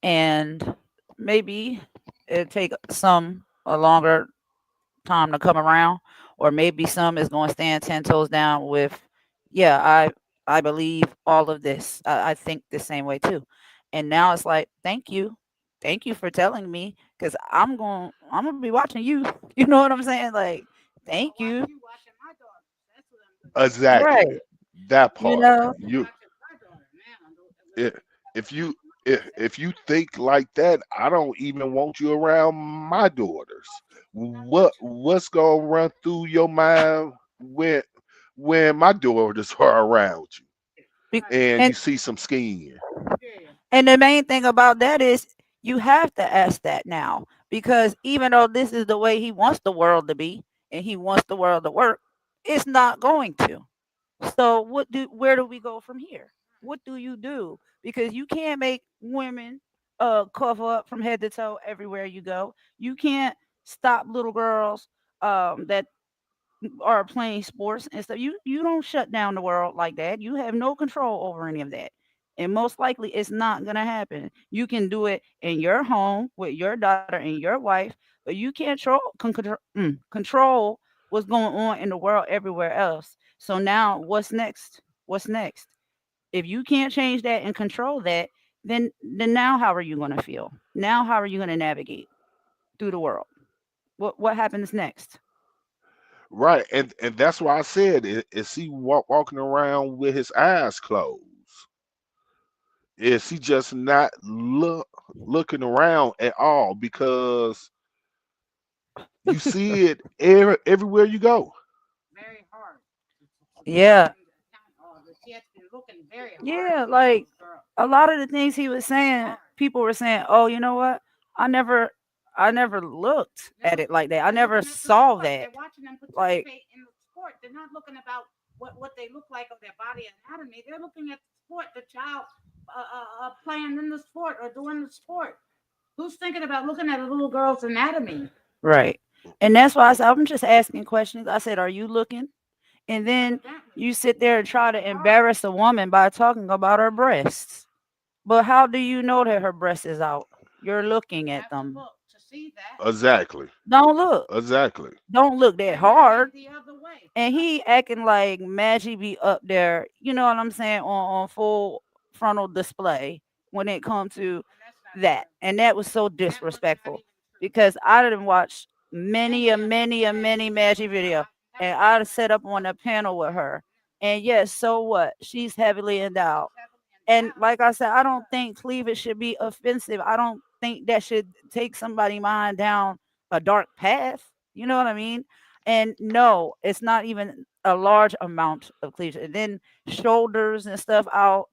And maybe it take some a longer time to come around, or maybe some is going to stand 10 toes down with, yeah, I believe all of this. I think the same way too. And now it's like, thank you for telling me, because I'm gonna be watching you. You know what I'm saying? Like, thank you. exactly. Right. That You part. know, I- if you if you think like that, I don't even want you around my daughters. What's gonna run through your mind when my daughters are around you Be- and you and see some skin? And the main thing about that is you have to ask that now, because even though this is the way he wants the world to be and he wants the world to work, it's not going to. So where do we go from here? What do you do? Because you can't make women cover up from head to toe everywhere you go. You can't stop little girls that are playing sports and stuff. You don't shut down the world like that. You have no control over any of that. And most likely it's not gonna happen. You can do it in your home with your daughter and your wife, but you can't control what's going on in the world everywhere else. So now what's next? What's next? If you can't change that and control that, then now how are you gonna feel? Now how are you gonna navigate through the world? What happens next? Right, and that's why I said, is he walking around with his eyes closed? Is he just not looking around at all? Because you see it everywhere you go. Yeah. Yeah, like a lot of the things he was saying, people were saying, "Oh, you know what? I never, I never looked at it like that. I never saw that." Like, right, and that's why I said I'm just asking questions. I said, "Are you looking?" And then you sit there and try to embarrass a woman by talking about her breasts. But how do you know that her breast is out? You're looking at them. Exactly, Don't look. exactly. Don't look that hard. And he acting like Maggie be up there, you know what I'm saying, on full frontal display when it comes to that. And that was so disrespectful, because I didn't watch many Maggie video, and I'd set up on a panel with her. And yes, so what? She's heavily endowed. And like I said, I don't think cleavage should be offensive. I don't think that should take somebody mind down a dark path. You know what I mean? And no, it's not even a large amount of cleavage. And then shoulders and stuff out,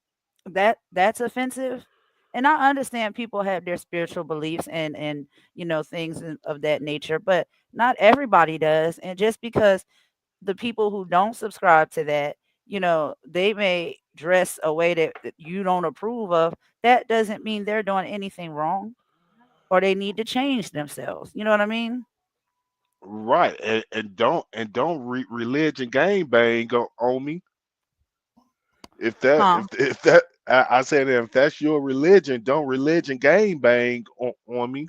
that's offensive. And I understand people have their spiritual beliefs and things of that nature, but not everybody does. And just because the people who don't subscribe to that, they may dress a way that you don't approve of. That doesn't mean they're doing anything wrong or they need to change themselves. You know what I mean? Right, and don't religion gang bang on me. If that Huh? if that I said, if that's your religion, don't religion gang bang on me.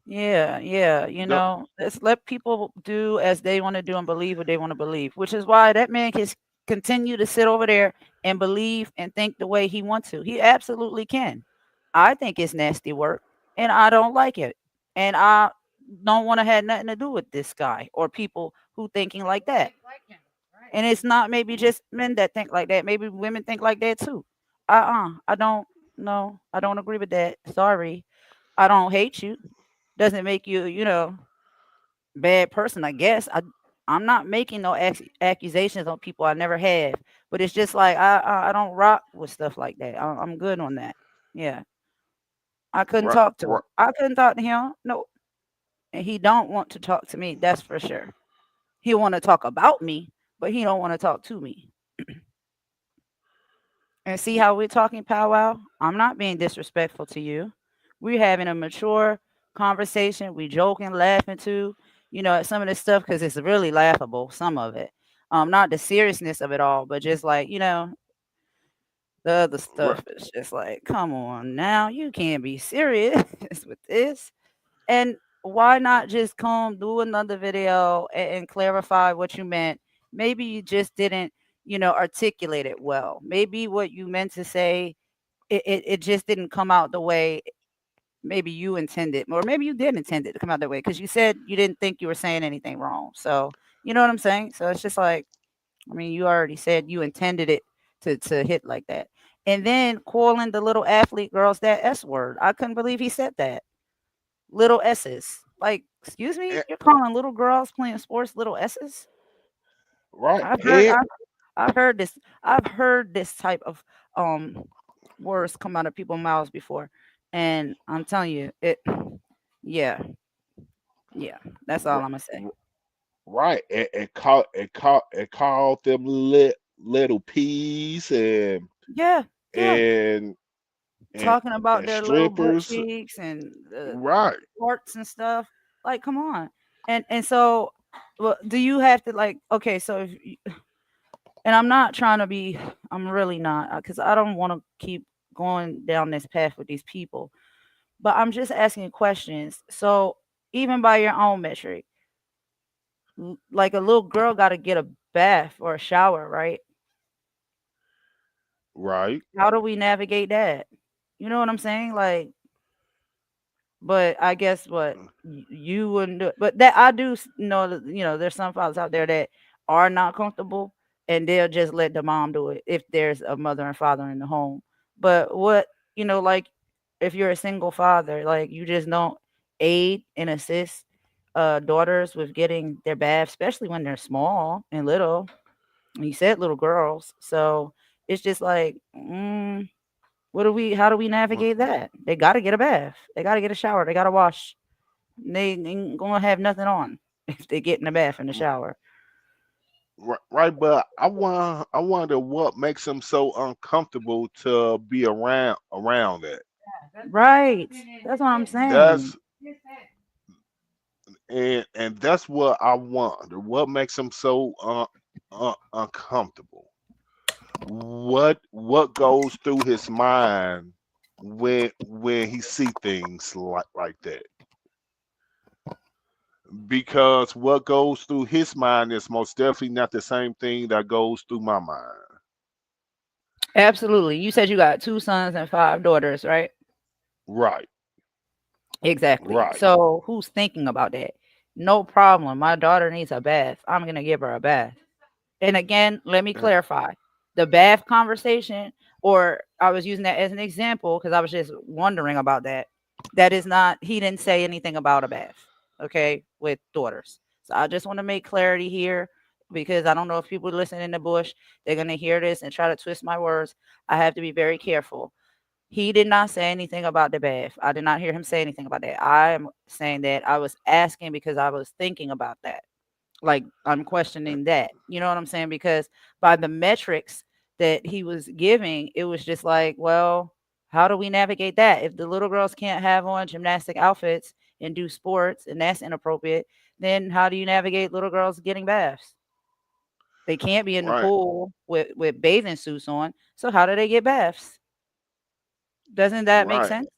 Yeah, yeah. Don't, Let's let people do as they want to do and believe what they want to believe, which is why that man can continue to sit over there and believe and think the way he wants to. He absolutely can. I think it's nasty work and I don't like it. And I don't want to have nothing to do with this guy or people who thinking like that. And it's not maybe just men that think like that. Maybe women think like that too. I don't no, I don't agree with that. Sorry. I don't hate you. Doesn't make you, bad person, I guess. I'm not making no accusations on people I never have, but it's just like I don't rock with stuff like that. I'm good on that. Yeah, I couldn't Right, talk to right, him. I couldn't talk to him. No, and he don't want to talk to me. That's for sure. He want to talk about me, but he don't want to talk to me. And see how we're talking powwow? I'm not being disrespectful to you. We're having a mature conversation. We joking, laughing too. At some of this stuff because it's really laughable. Some of it, not the seriousness of it all, but just like the other right. stuff is just like, come on now, you can't be serious with this. And why not just come do another video and clarify what you meant? Maybe you just didn't, articulate it well. Maybe what you meant to say, it just didn't come out the way maybe you intended, or maybe you did intend it to come out that way because you said you didn't think you were saying anything wrong. So, you know what I'm saying? So it's just like, I mean, you already said you intended it to hit like that. And then calling the little athlete girls that S word. I couldn't believe he said that. Little S's. Like, excuse me, And, you're calling little girls playing sports little S's? right, I've heard and I've, I've heard this I've heard this type of um words come out of people's mouths before. And I'm telling you, yeah, yeah, that's all r- I'm gonna say. r- right, and called them little peas Yeah, yeah. and and Talking about and their little butt strippers. cheeks and Right, parts and stuff. Like, come on. And so, well, do you have to like? Okay, so if and I'm not trying to be, I'm really not, because I don't want to keep going down this path with these people. But I'm just asking questions. So even by your own metric, like a little girl got to get a bath or a shower, right? right, How do we navigate that? You know what I'm saying? Like, but I guess what you wouldn't do, but that I do know that there's some fathers out there that are not comfortable and they'll just let the mom do it if there's a mother and father in the home. But what like if you're a single father, like you just don't aid and assist daughters with getting their bath, especially when they're small and little. And you said little girls, so it's just like, what do we? How do we r- navigate that? They got to get a bath. They got to get a shower. They got to wash. They ain't gonna have nothing on if they get in the bath in the shower. right. But I wonder what makes them so uncomfortable to be around that. Right. That's what I'm saying. That's and that's what I wonder. What makes them so uncomfortable? What goes through his mind when he see things like that? Because what goes through his mind is most definitely not the same thing that goes through my mind. Absolutely. You said you got two sons and five daughters, right? Right, Exactly. right, So who's thinking about that? No problem. My daughter needs a bath. I'm gonna give her a bath. And again, let me uh, clarify the bath conversation, or I was using that as an example because I was just wondering about that. That is not, he didn't say anything about a bath, okay, with daughters. So I just want to make clarity here because I don't know if people listen in the bush, they're going to hear this and try to twist my words. I have to be very careful. He did not say anything about the bath. I did not hear him say anything about that. I am saying that I was asking because I was thinking about that. Like, I'm questioning that. You know what I'm saying? Because by the metrics that he was giving, it was just like, well, how do we navigate that? If the little girls can't have on gymnastic outfits and do sports and that's inappropriate, then how do you navigate little girls getting baths? They can't be in the right, pool with bathing suits on. So how do they get baths? Doesn't that make right. sense?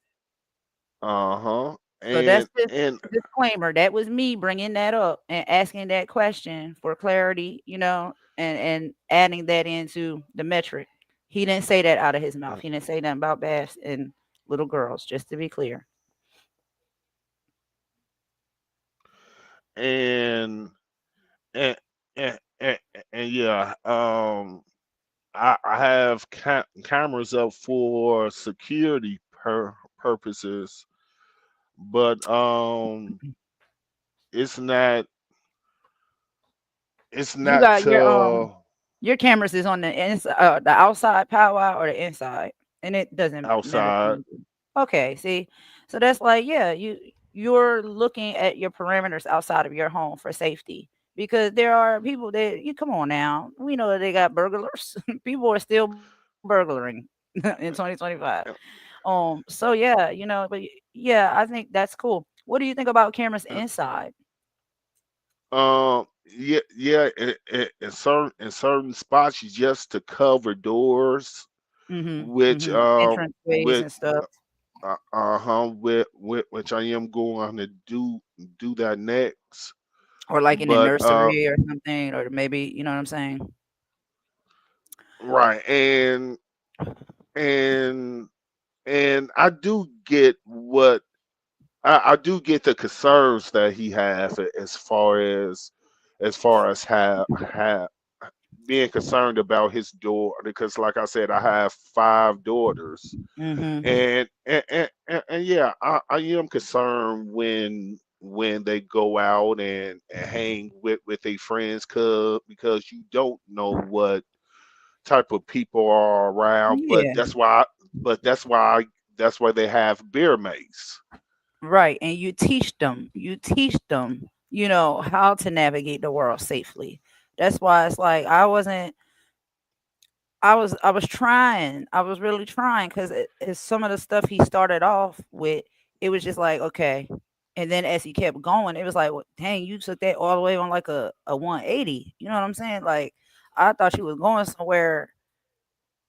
Uh-huh. So that's just And disclaimer. That was me bringing that up and asking that question for clarity, and adding that into the metric. He didn't say that out of his mouth. He didn't say nothing about baths and little girls, just to be clear. and and and, and yeah, I have cameras up for security purposes, but it's not it's You not got to your cameras is on the the outside powwow or the inside, and it doesn't never outside. change. Okay, see, so that's like, yeah, you're looking at your parameters outside of your home for safety because there are people that you come on now. We know that they got burglars. People are still burglaring in 2025. So yeah, but yeah, I think that's cool. What do you think about cameras inside? Yeah, yeah. In certain spots, you just to cover doors, which Entrance ways with and stuff. which I am going to do that next. Or like in a But nursery or something, or maybe, you know what I'm saying? right, and and I do get what I do get the concerns that he has as far as have being concerned about his daughter, because like I said, I have five daughters, Mhm. and yeah, I am concerned when they go out and hang with their friends, because you don't know what type of people are around. Yeah. But that's why they have beer mace. Right, and you teach them, how to navigate the world safely. That's why it's like I was trying. I was really trying because it's some of the stuff he started off with. It was just like, okay, and then as he kept going, it was like, well, dang, you took that all the way on like a 180. You know what I'm saying? Like I thought you was going somewhere,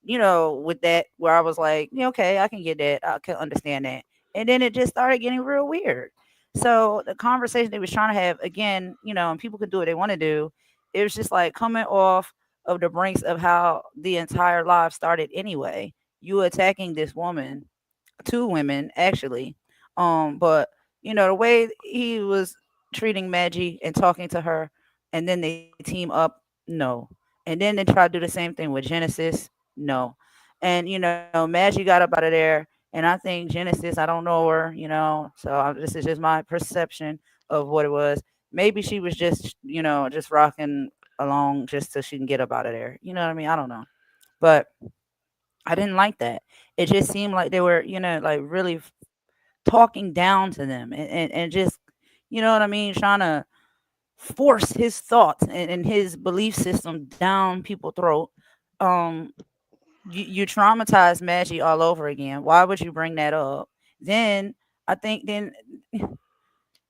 with that where I was like, yeah, okay, I can get that. I can understand that. And then it just started getting real weird. So the conversation they was trying to have again, and people could do what they want to do. It was just like coming off of the brinks of how the entire live started anyway. You attacking this woman, two women actually. But the way he was treating Maggie and talking to her, and then they team up, no. And then they try to do the same thing with Genesis, no. And Maggie got up out of there, and I think Genesis, I don't know her, so this is just my perception of what it was. Maybe she was just rocking along just so she can get up out of there. You know what I mean? I don't know, but I didn't like that. It just seemed like they were, like really talking down to them and just, you know what I mean, trying to force his thoughts and his belief system down people's throat. Um, you traumatize Maggie all over again. Why would you bring that up? Then I think then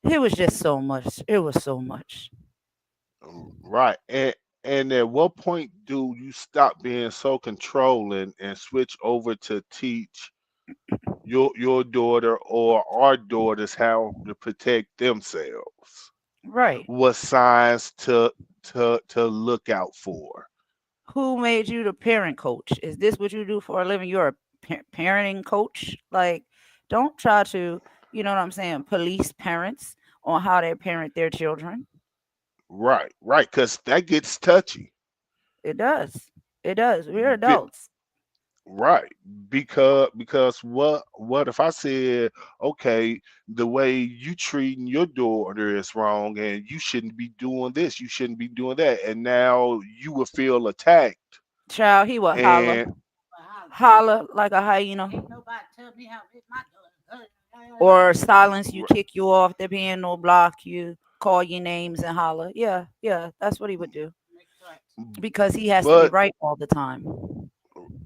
it was just so much. It was so much. Right. And at what point do you stop being so controlling and switch over to teach your daughter or our daughters how to protect themselves? Right. What signs to look out for? Who made you the parent coach? Is this what you do for a living? You're a parenting coach. Like, don't try to, you know what I'm saying, police parents on how they parent their children. Right, right, because that gets touchy. It does. It does. We're Bi- adults. right, because what if I said, okay, the way you treating your daughter is wrong, and you shouldn't be doing this, you shouldn't be doing that, and now you will feel attacked. Child, he will holler, And holler like a hyena, or silence you, r- kick you off the piano, block you, call your names and holler. Yeah, yeah, that's what he would do because he has to be but right all the time.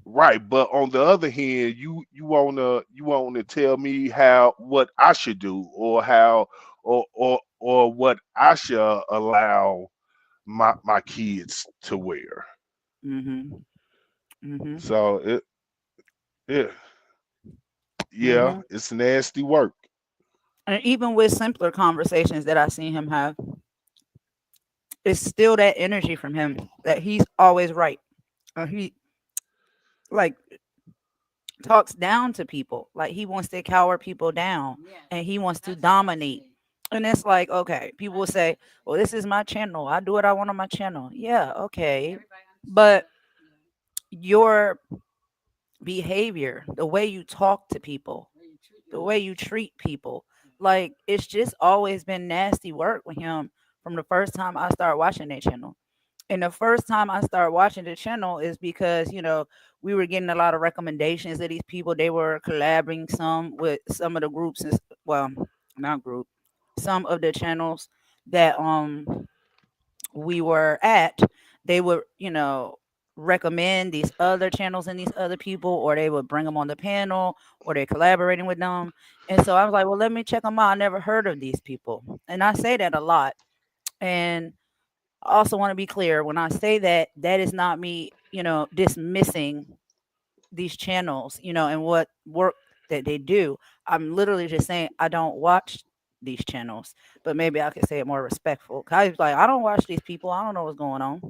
right, but on the other hand, you wanna tell me how what I should do, or how or what I should allow my kids to wear. Mhm. Mhm. So it yeah, Mhm. it's nasty work. And even with simpler conversations that I seen him have, it's still that energy from him that he's always right. He like talks down to people. Like he wants to cower people down and he wants to dominate. And it's like, okay, people will say, well, this is my channel. I do what I want on my channel. Yeah, okay. But your behavior, the way you talk to people, the way you treat people, like it's just always been nasty work with him from the first time I started watching that channel. And the first time I started watching the channel is because, we were getting a lot of recommendations of these people. They were collaborating some with some of the groups and well, not group, some of the channels that we were at. They would, recommend these other channels and these other people, or they would bring them on the panel, or they're collaborating with them. And so I was like, well, let me check them out. I never heard of these people. And I say that a lot. And I also want to be clear when I say that, that is not me, dismissing these channels, and what work that they do. I'm literally just saying I don't watch these channels, but maybe I could say it more respectful. 'Cause I was like, I don't watch these people. I don't know what's going on.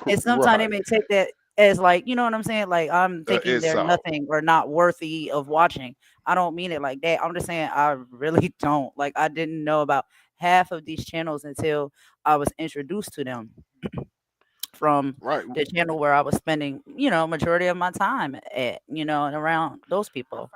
And sometimes they Right. may take that as like, you know what I'm saying? Like I'm thinking It's they're all. nothing or not worthy of watching. I don't mean it like that. I'm just saying I really don't. Like I didn't know about half of these channels until I was introduced to them from Right. the channel where I was spending, majority of my time at, and around those people.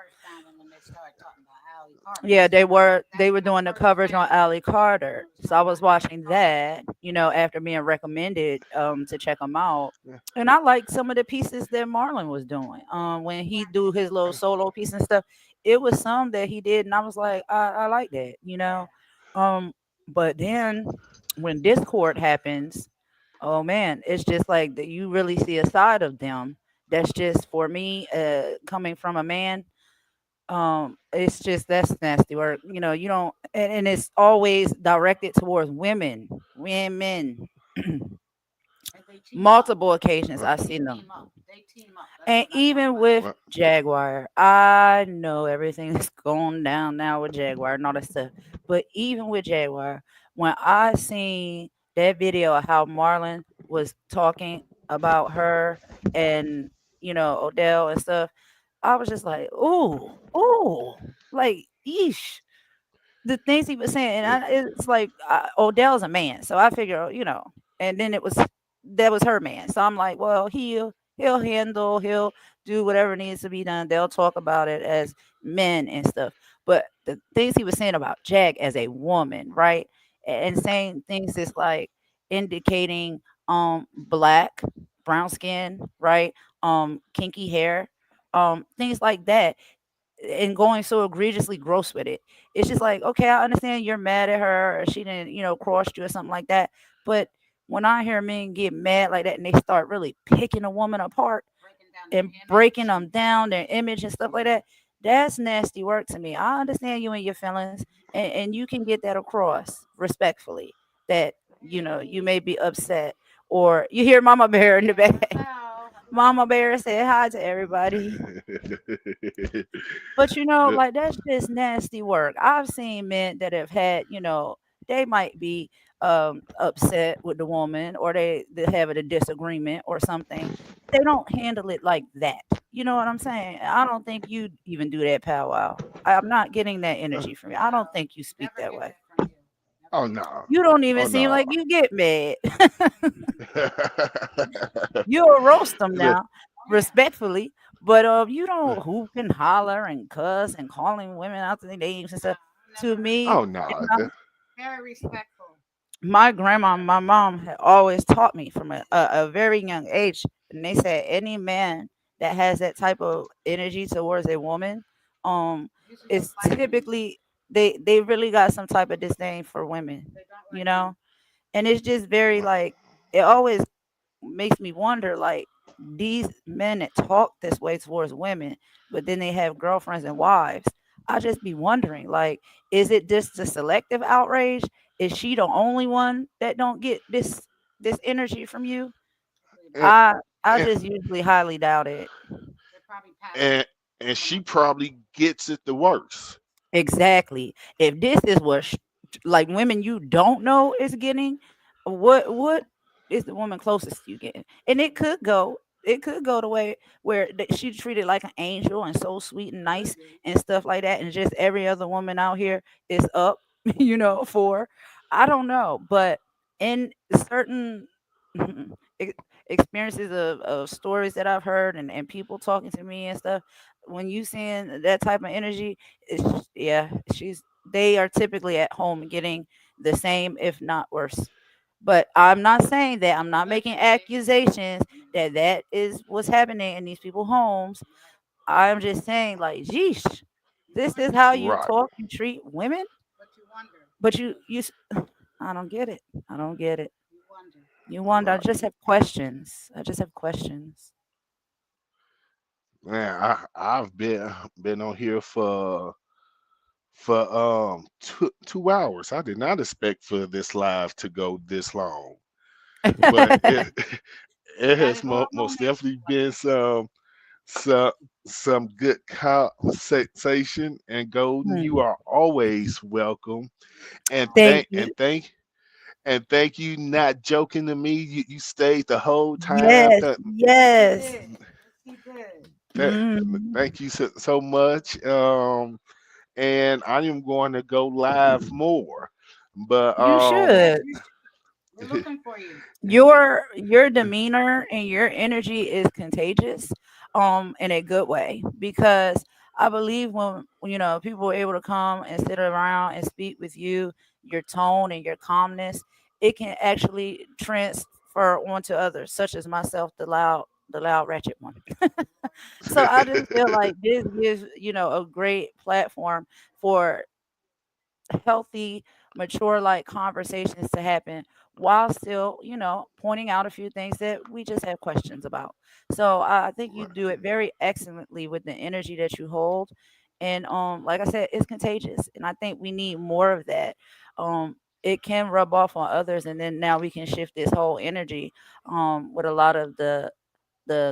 Yeah, they were doing the coverage on Ali Carter. So I was watching that, after being recommended to check them out. Yeah. And I like some of the pieces that Marlon was doing. When he do his little solo piece and stuff, it was some that he did and I was like, I like that. Um but then when Discord happens, oh man, it's just like that you really see a side of them that's just for me, coming from a man. It's just that's nasty work. You don't, and it's always directed towards women. Multiple occasions Right. I've seen them. And even with Right. Jaguar, I know everything that's going down now with Jaguar and all that stuff. But even with Jaguar, when I seen that video of how Marlon was talking about her and Odell and stuff, I was just like, ooh, ooh, like, yeesh, the things he was saying, and Yeah. it's like, Odell's a man, so I figure, and then that was her man, so I'm like, well, he'll do whatever needs to be done. They'll talk about it as men and stuff, but the things he was saying about Jag as a woman, right, and saying things that's like indicating black, brown skin, right, kinky hair, things like that, and going so egregiously gross with it. It's just like, okay, I understand you're mad at her or she didn't, cross you or something like that. But when I hear men get mad like that and they start really picking a woman apart and breaking them down, their image and stuff like that, that's nasty work to me. I understand you and your feelings, and you can get that across respectfully that, you may be upset. Or you hear Mama Bear in the back. Mama Bear said hi to everybody. But The- like that's just nasty work. I've seen men that have had, they might be upset with the woman or they have a disagreement or something. They don't handle it like that. You know what I'm saying? I don't think you even do that powwow. I'm not getting that energy from you. I don't think you speak that way. oh no. You don't Oh even seem no. like you get mad. You'll roast them Look, now, respectfully, but you don't hoop and holler and cuss and calling women out their names and stuff. To me, oh and no. my grandma, my mom had always taught me from a very young age, and they said any man that has that type of energy towards a woman, um, is typically they really got some type of disdain for women, you know, and it's just very like it always makes me wonder like these men that talk this way towards women, but then they have girlfriends and wives. I just be wondering, like, is it just a selective outrage? Is she the only one that don't get this energy from you? And, I and, just usually highly doubt it. and and she probably gets it the worst. Exactly. If this is what like women you don't know is getting, what is the woman closest to you getting? And it could go the way where she treated like an angel and so sweet and nice and stuff like that, and just every other woman out here is up, for I don't know, but in certain ex- experiences of stories that I've heard and people talking to me and stuff, when you seeing that type of energy, yeah, they are typically at home getting the same, if not worse. But I'm not saying that. I'm not making accusations that that is what's happening in these people's homes. I'm just saying, like, geesh, this is how you Right, talk and treat women. But I don't get it. I don't get it. You wonder. I right. just have questions. I just have questions. Man, I've been on here for 2 hours. I did not expect for this live to go this long, but it has most definitely been some some good conversation. And Golden, you Hmm. are always welcome. And Thank thank you. and thank and thank you not joking to me. You stayed the whole time. Yes. Yes. Th- Mm. Thank you so much. And I am going to go live more. But You should. Your demeanor and your energy is contagious, in a good way, because I believe when people are able to come and sit around and speak with you, your tone and your calmness, it can actually transfer onto others, such as myself, the loud ratchet one. So I just feel like this gives a great platform for healthy, mature like conversations to happen while still, pointing out a few things that we just have questions about. So I think you do it very excellently with the energy that you hold. And like I said, it's contagious. And I think we need more of that. It can rub off on others, and then now we can shift this whole energy with a lot of the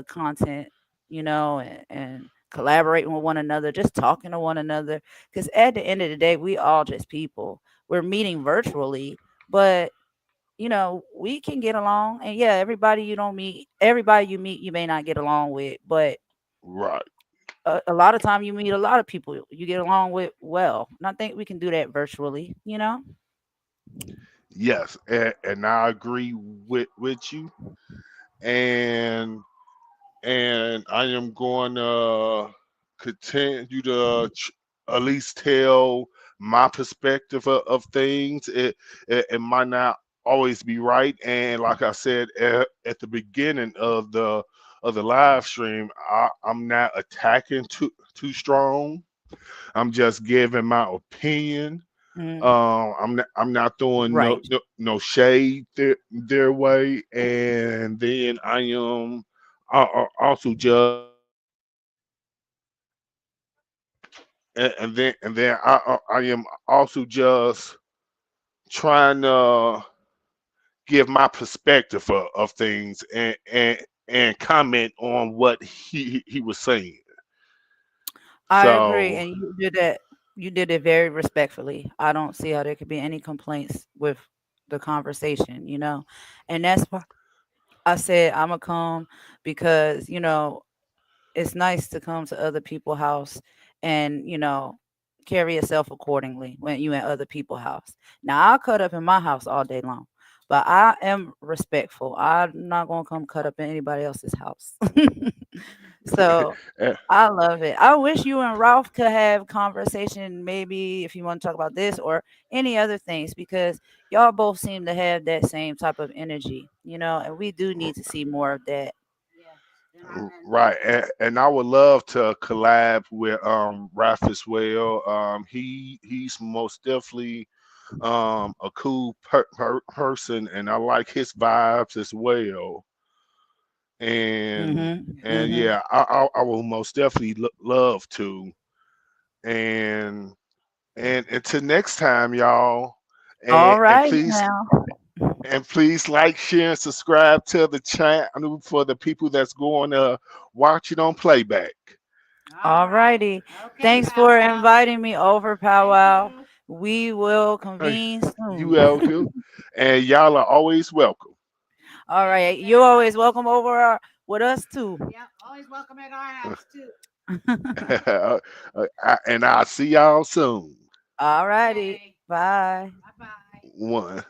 content, and collaborating with one another, just talking to one another. Because at the end of the day, we all just people. We're meeting virtually, but we can get along. And yeah, everybody you meet, you may not get along with, but right. a lot of time you meet a lot of people you get along with well. And I think we can do that virtually. Yes, and I agree with you. And I am going to continue to at least tell my perspective of things. It might not always be right, and like I said at the beginning of the live stream, I'm not attacking too strong. I'm just giving my opinion. Mm, I'm not throwing right. no shade their way, and then I am also just and then I am also just trying to give my perspective of things and comment on what he was saying. I agree, So and you did it very respectfully. I don't see how there could be any complaints with the conversation. And that's why I said I'ma come, because it's nice to come to other people's house and carry yourself accordingly when you in other people's house. Now I'll cut up in my house all day long, but I am respectful. I'm not gonna come cut up in anybody else's house. So eh, I love it. I wish you and Ralph could have conversation, maybe if you want to talk about this or any other things, because y'all both seem to have that same type of energy, and we do need to see more of that. right, and I would love to collab with Raph as well. He's most definitely a cool person, and I like his vibes as well. And Mhm. and Mhm. yeah, I will most definitely love to. And until next time, y'all. All And right now. please like, share, and subscribe to the channel for the people that's going to watch it on playback. All righty. Thanks for inviting me over, Powwow. We will Hey, convene you soon. welcome, and y'all are always welcome. All right. You're always welcome over with us too. And I'll see y'all soon. All righty. Bye. One.